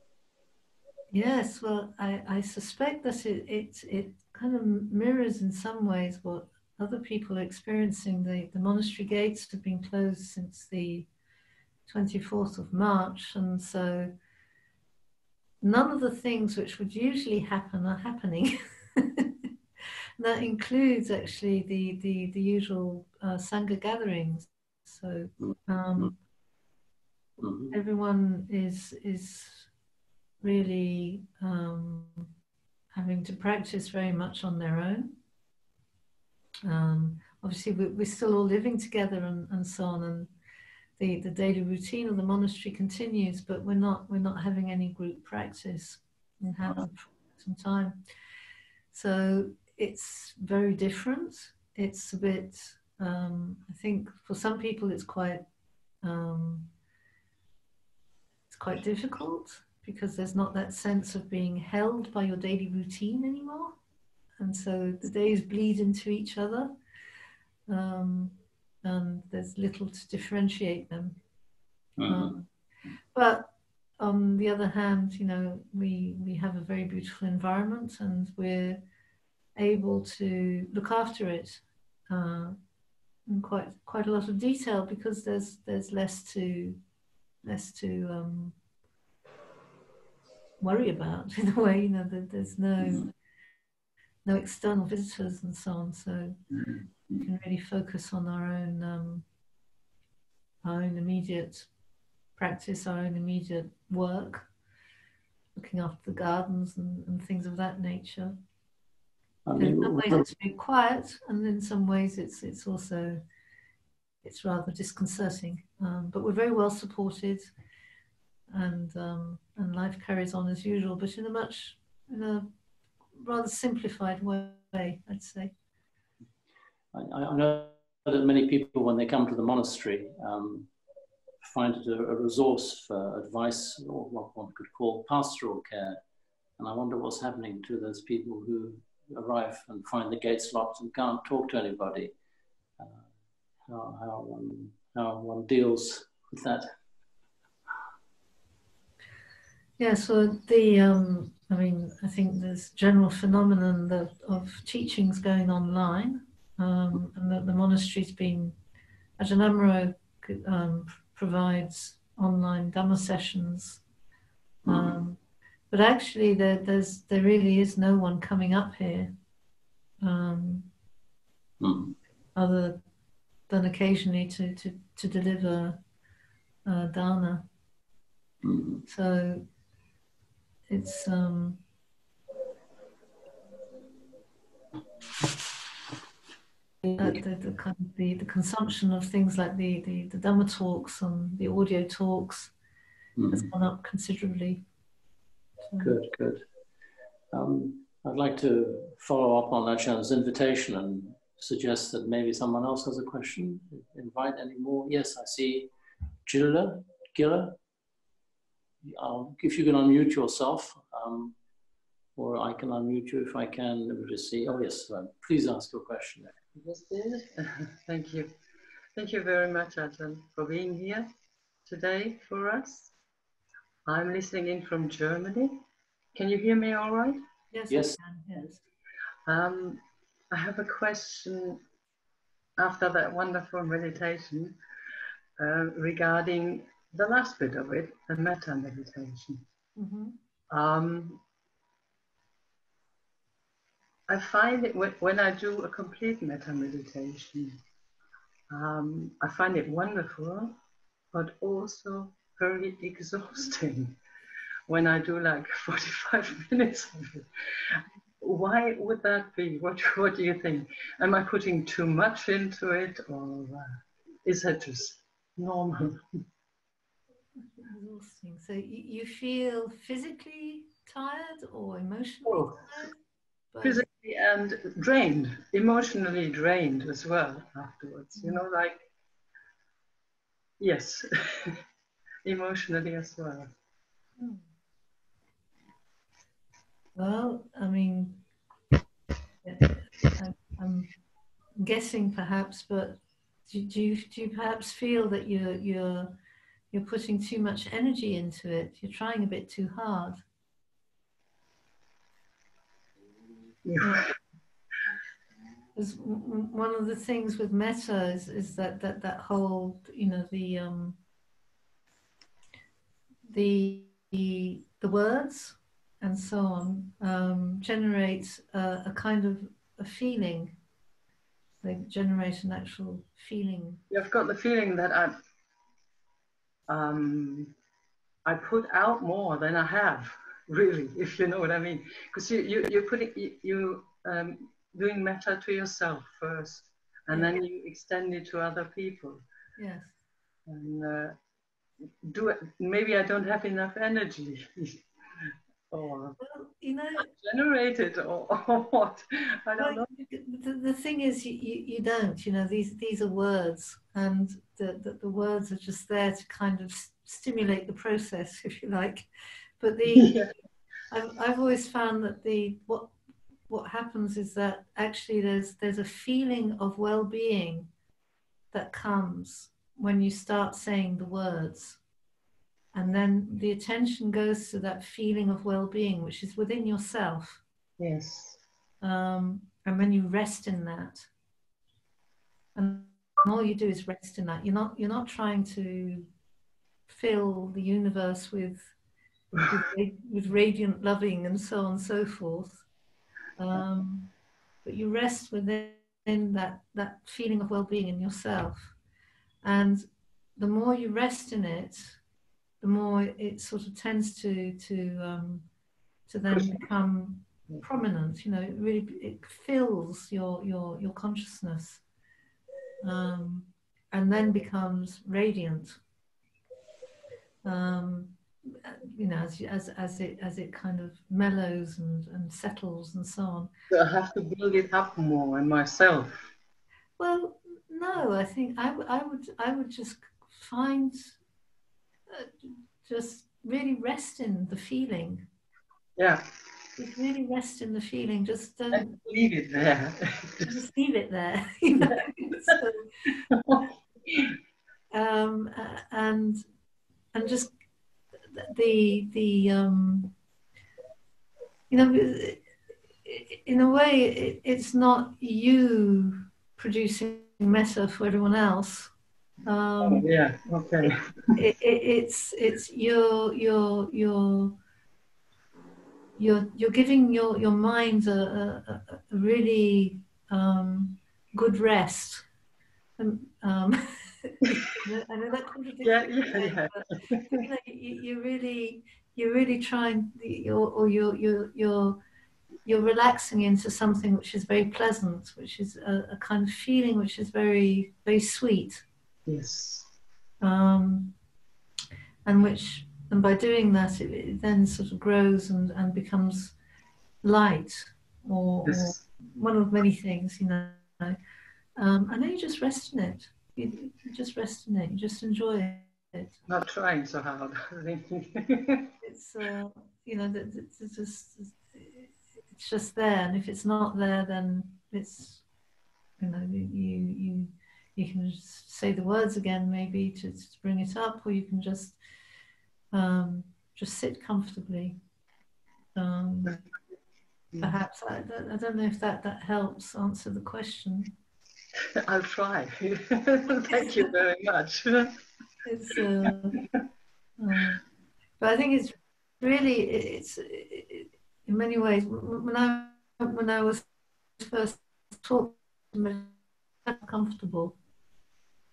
Yes, well, I suspect that it kind of mirrors in some ways what other people are experiencing. The monastery gates have been closed since the 24th of March, and so none of the things which would usually happen are happening. That includes actually the usual Sangha gatherings. So everyone is really having to practice very much on their own. Obviously, we're still all living together and so on, and the daily routine of the monastery continues, but we're not having any group practice and haven't for some time. So it's very different. It's a bit, I think for some people it's quite difficult because there's not that sense of being held by your daily routine anymore. And so the days bleed into each other. And there's little to differentiate them. But on the other hand, you know, we have a very beautiful environment and we're able to look after it in quite a lot of detail because there's less to worry about in a way. You know, there's no external visitors and so on, so we can really focus on our own immediate practice, our own immediate work, looking after the gardens and things of that nature. In some ways it's very quiet, and in some ways it's rather disconcerting. But we're very well supported, and life carries on as usual, but in a rather simplified way, I'd say. I know that many people, when they come to the monastery, find it a resource for advice, or what one could call pastoral care. And I wonder what's happening to those people who arrive and find the gates locked and can't talk to anybody. How one deals with that. Yeah, so I mean, I think there's general phenomenon of teachings going online, and that the monastery's been, Ajahn provides online Dhamma sessions, but actually there really is no one coming up here, other than occasionally to deliver dana. So it's the consumption of things like the Dhamma talks and the audio talks has gone up considerably. So. Good. I'd like to follow up on Ajahn's invitation and suggest that maybe someone else has a question. Invite any more. Yes, I see Gila. If you can unmute yourself. or I can unmute you if I can. Let me just see. Oh yes, please ask your question. Yes, dear. Thank you. Thank you very much, Ajahn, for being here today for us. I'm listening in from Germany. Can you hear me all right? Yes, Yes. I can, yes. I have a question after that wonderful meditation regarding the last bit of it, the metta meditation. Mm-hmm. I find it when I do a complete metta meditation, I find it wonderful, but also very exhausting when I do like 45 minutes of it. Why would that be? What do you think? Am I putting too much into it, or is that just normal? Exhausting. So you feel physically tired or emotionally tired? But physically and drained, emotionally drained as well afterwards. You know, like, yes, emotionally as well. Well, I mean, I'm guessing perhaps, but do you perhaps feel that you're putting too much energy into it? You're trying a bit too hard. Yeah. Because one of the things with metta is that whole, you know, the words and so on generate a kind of a feeling. They generate an actual feeling. Yeah, I've got the feeling that I put out more than I have, really, if you know what I mean. Because you're putting doing metta to yourself first, and then you extend it to other people. Yes. And maybe I don't have enough energy, or well, you know, generate it, or what? I don't know. The thing is, you don't. You know, these are words, and the words are just there to kind of stimulate the process, if you like. But I've always found that what happens is that actually there's a feeling of well-being that comes when you start saying the words. And then the attention goes to that feeling of well-being, which is within yourself. Yes. And then you rest in that. And all you do is rest in that. You're not trying to fill the universe with radiant loving and so on and so forth. But you rest within that feeling of well-being in yourself. And the more you rest in it, the more it sort of tends to then become prominent. You know, it fills your consciousness, and then becomes radiant. You know, as it kind of mellows and settles and so on. So I have to build it up more in myself. Well, no, I think I would just find. Just really rest in the feeling. Yeah. Just really rest in the feeling. Just don't leave it there. just leave it there. You know? And just you know, in a way, it's not you producing metta for everyone else. Yeah. Okay. It's you're giving your mind a really good rest. I know that contradicts. Yeah. But, you know, you're really trying. You're relaxing into something which is very pleasant, which is a kind of feeling which is very, very sweet. Yes. And by doing that, it then sort of grows and becomes light, or one of many things, you know. And then you just rest in it. You just rest in it. You just enjoy it. Not trying so hard. It's you know, it's just there, and if it's not there, then it's, you know, you can just say the words again, maybe to bring it up, or you can just sit comfortably. Perhaps I don't know if that helps answer the question. I'll try. Thank you very much. It's but I think it's really in many ways, when I was first taught comfortable.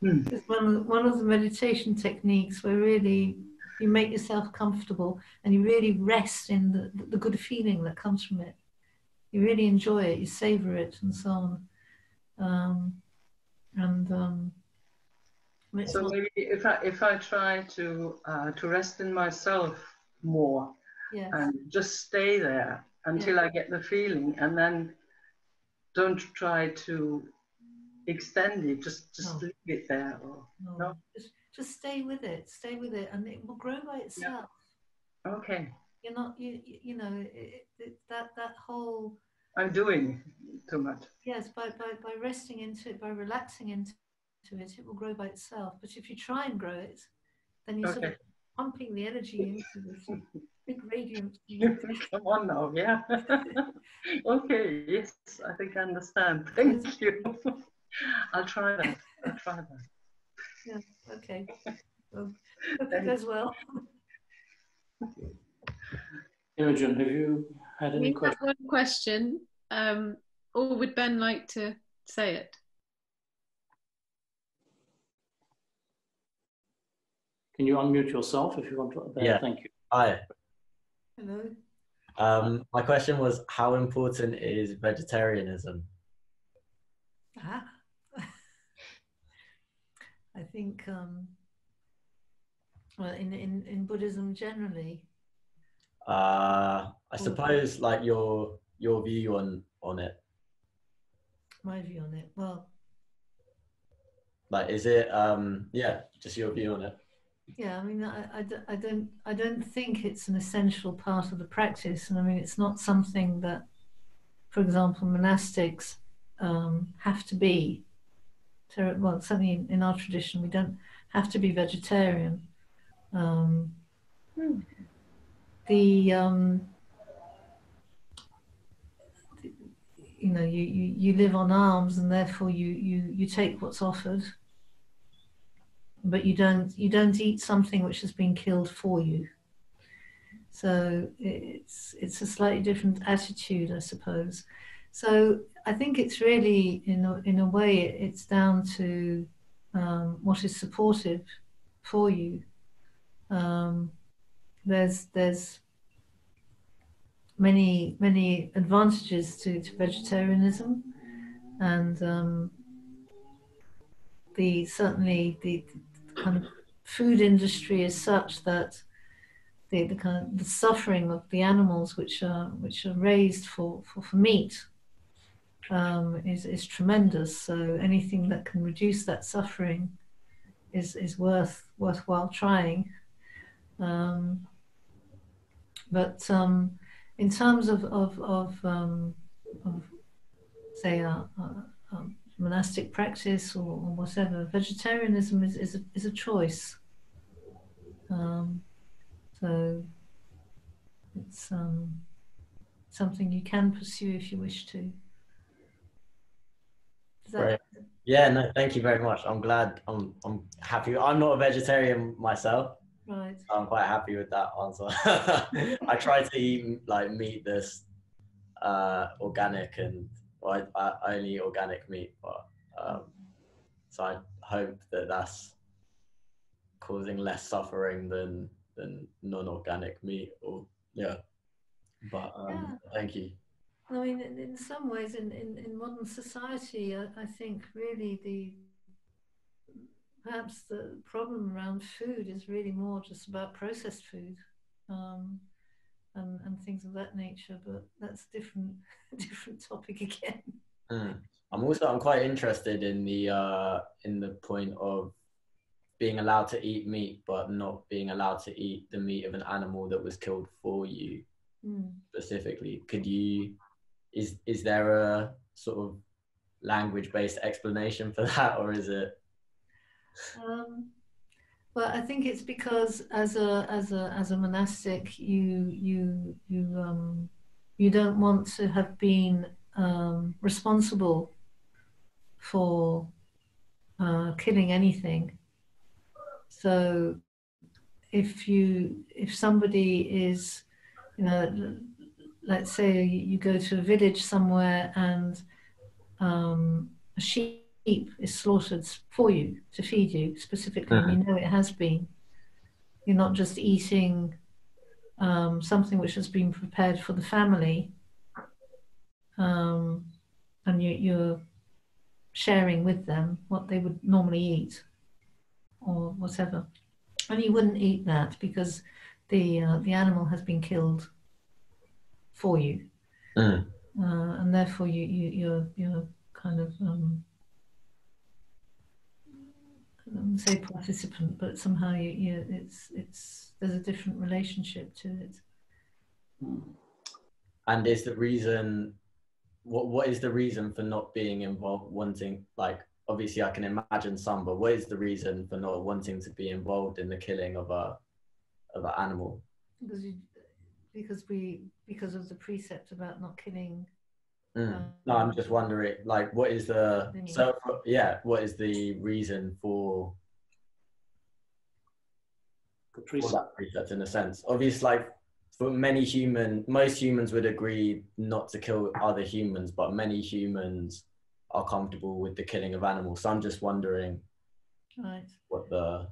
It's one of the meditation techniques where really you make yourself comfortable and you really rest in the good feeling that comes from it. You really enjoy it, you savor it, and so on. So maybe if I try to rest in myself more, yes, and just stay there until I get the feeling, and then don't try to extend it, just leave it there. Or, no? Just stay with it, and it will grow by itself. Yeah. Okay. You're not, you know, that whole. I'm doing too much. Yes, by resting into it, by relaxing into it, it will grow by itself. But if you try and grow it, then you're sort of pumping the energy into this big radiant. Come on now, yeah. Okay, yes, I think I understand. Thank you. I'll try that. Yeah, okay. Well, hope it goes well. Imogen, have you had any questions? We have one question, or would Ben like to say it? Can you unmute yourself if you want to? Yeah. Thank you. Hi. Hello. My question was, how important is vegetarianism? I think, well, in Buddhism generally. I suppose, like your view on it. My view on it. Well. Like, is it? Yeah, just your view on it. Yeah, I mean, I don't think it's an essential part of the practice, and I mean, it's not something that, for example, monastics have to be. Well, certainly in our tradition, we don't have to be vegetarian. You know, you live on alms, and therefore you take what's offered, but you don't eat something which has been killed for you. So it's a slightly different attitude, I suppose. So I think it's really, in a way, it's down to what is supportive for you. There's many advantages to vegetarianism, and certainly the kind of food industry is such that the suffering of the animals which are raised for meat is tremendous. So anything that can reduce that suffering is worthwhile trying. But in terms of say monastic practice or whatever, vegetarianism is a choice. So it's something you can pursue if you wish to. Right. Yeah, no, thank you very much. I'm glad. I'm happy. I'm not a vegetarian myself. Right. I'm quite happy with that answer. I try to eat like meat that's organic, and I only eat organic meat, but so I hope that that's causing less suffering than non-organic meat. Or but thank you. I mean, in some ways, in modern society, I think really perhaps the problem around food is really more just about processed food, and things of that nature. But that's a different topic again. I'm quite interested in the point of being allowed to eat meat, but not being allowed to eat the meat of an animal that was killed for you. Specifically, could you is there a sort of language-based explanation for that, or is it? Well, I think it's because as a monastic, you don't want to have been responsible for killing anything. So if somebody is, let's say you go to a village somewhere and a sheep is slaughtered for you to feed you specifically, and you know it has been. You're not just eating something which has been prepared for the family, and you're sharing with them what they would normally eat or whatever. And you wouldn't eat that because the animal has been killed for you, and therefore you're kind of I wouldn't say participant, but somehow there's a different relationship to it. And is the reason, what is the reason for not being involved, wanting, like, obviously I can imagine some, but what is the reason for not wanting to be involved in the killing of an animal? Because of the precept about not killing. No, I'm just wondering, like, what is the what is the reason for that precept in a sense? Obviously, like, for most humans would agree not to kill other humans, but many humans are comfortable with the killing of animals. So I'm just wondering, right, what the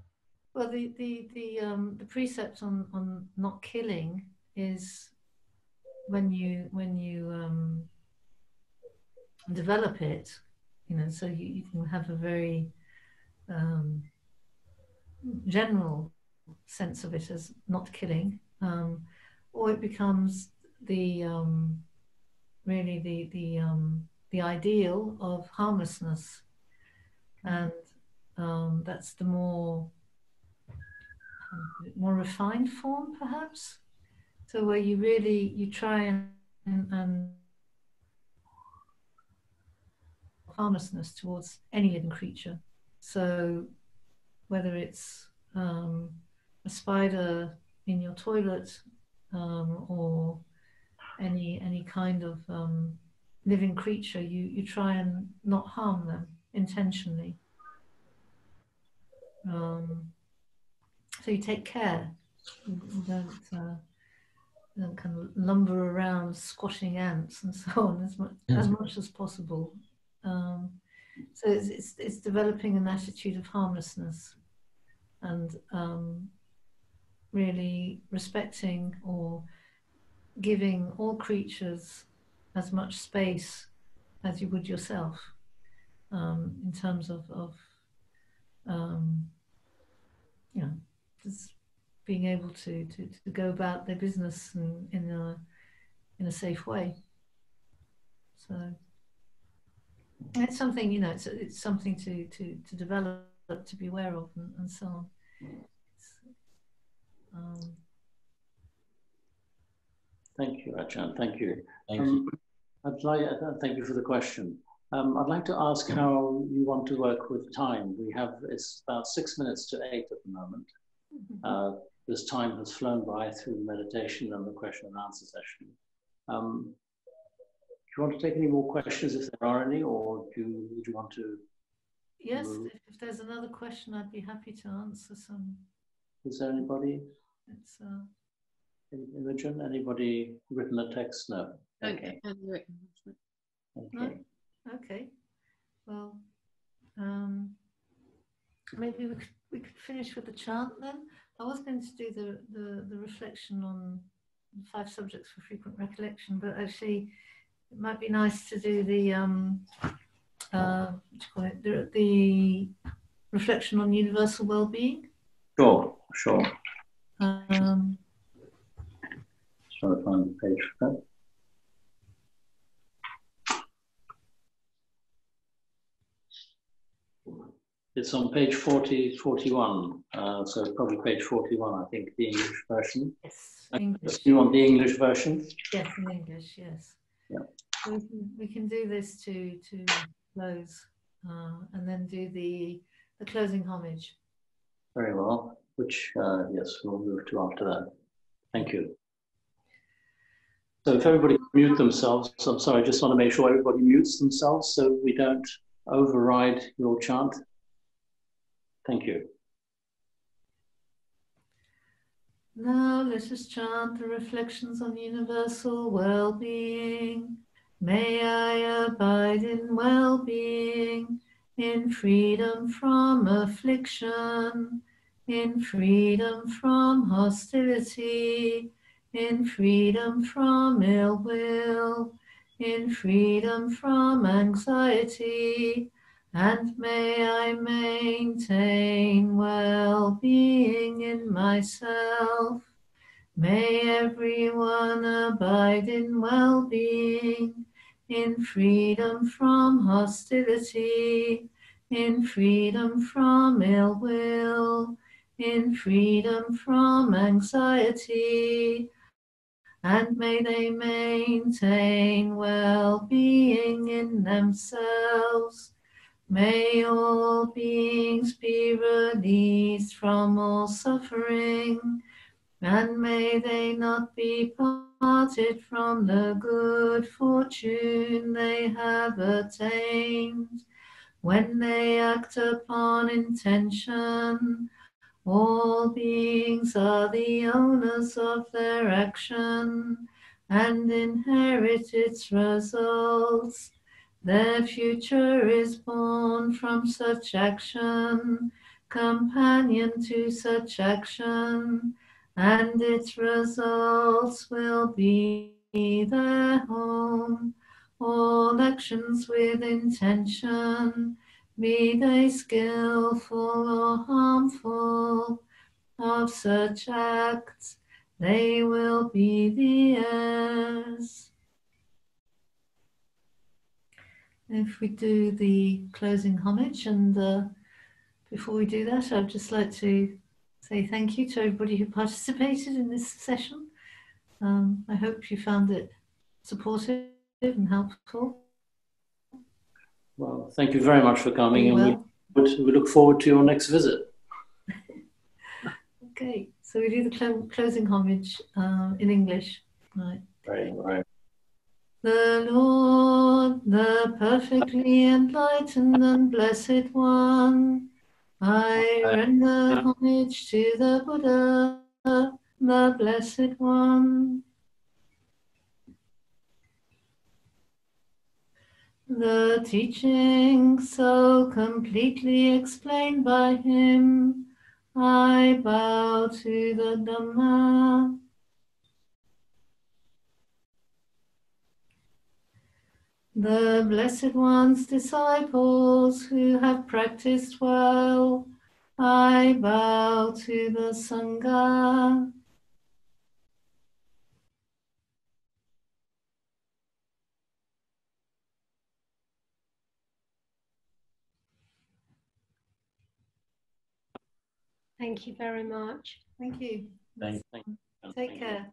precept on not killing is when you develop it, so you can have a very general sense of it as not killing, or it becomes the ideal of harmlessness, and that's the more refined form, perhaps. So where you try and harmlessness towards any living creature. So whether it's a spider in your toilet, or any kind of living creature, you try and not harm them intentionally. So you take care. You don't kind of lumber around squashing ants and so on as much as possible. So it's developing an attitude of harmlessness, and really respecting or giving all creatures as much space as you would yourself, in terms of just being able to go about their business in a safe way. So it's something, it's something to develop, to be aware of, and so on. Thank you, Ajahn. Thank you. Thank you. Thank you for the question. I'd like to ask how you want to work with time. It's about 6 minutes to 8 at the moment. This time has flown by through the meditation and the question and answer session. Do you want to take any more questions if there are any, or do you want to? Yes, if there's another question, I'd be happy to answer some. Is there anybody? It's Imogen, anybody written a text? No. Okay. Okay. No? Okay. Well, maybe we could finish with the chant then. I was going to do the reflection on 5 subjects for frequent recollection, but actually it might be nice to do the the reflection on universal well-being. Sure. Trying to find the page for that. It's on page 41, so probably page 41, I think, the English version. Yes, English. You want the English version? Yes, in English, yes. Yeah. we can do this to close, and then do the closing homage. Very well. Which yes, we'll move to after that. Thank you. So if everybody mute themselves, I'm sorry, I just want to make sure everybody mutes themselves so we don't override your chant. Thank you. Now let us chant the reflections on universal well-being. May I abide in well-being, in freedom from affliction, in freedom from hostility, in freedom from ill will, in freedom from anxiety, and may I maintain well-being in myself. May everyone abide in well-being, in freedom from hostility, in freedom from ill will, in freedom from anxiety, and may they maintain well-being in themselves. May all beings be released from all suffering, and may they not be parted from the good fortune they have attained. When they act upon intention, all beings are the owners of their action and inherit its results. Their future is born from such action, companion to such action, and its results will be their home. All actions with intention, be they skillful or harmful, of such acts they will be the heirs. If we do the closing homage, and before we do that, I'd just like to say thank you to everybody who participated in this session. I hope you found it supportive and helpful. Well, thank you very much for coming, and well. we look forward to your next visit. Okay, so we do the closing homage in English. Right. Right. The Lord, the perfectly enlightened and blessed one, I render homage to the Buddha, the blessed one. The teaching so completely explained by him, I bow to the Dhamma. The Blessed One's disciples who have practiced well, I bow to the Sangha. Thank you very much. Thank you. Thank you. Take care.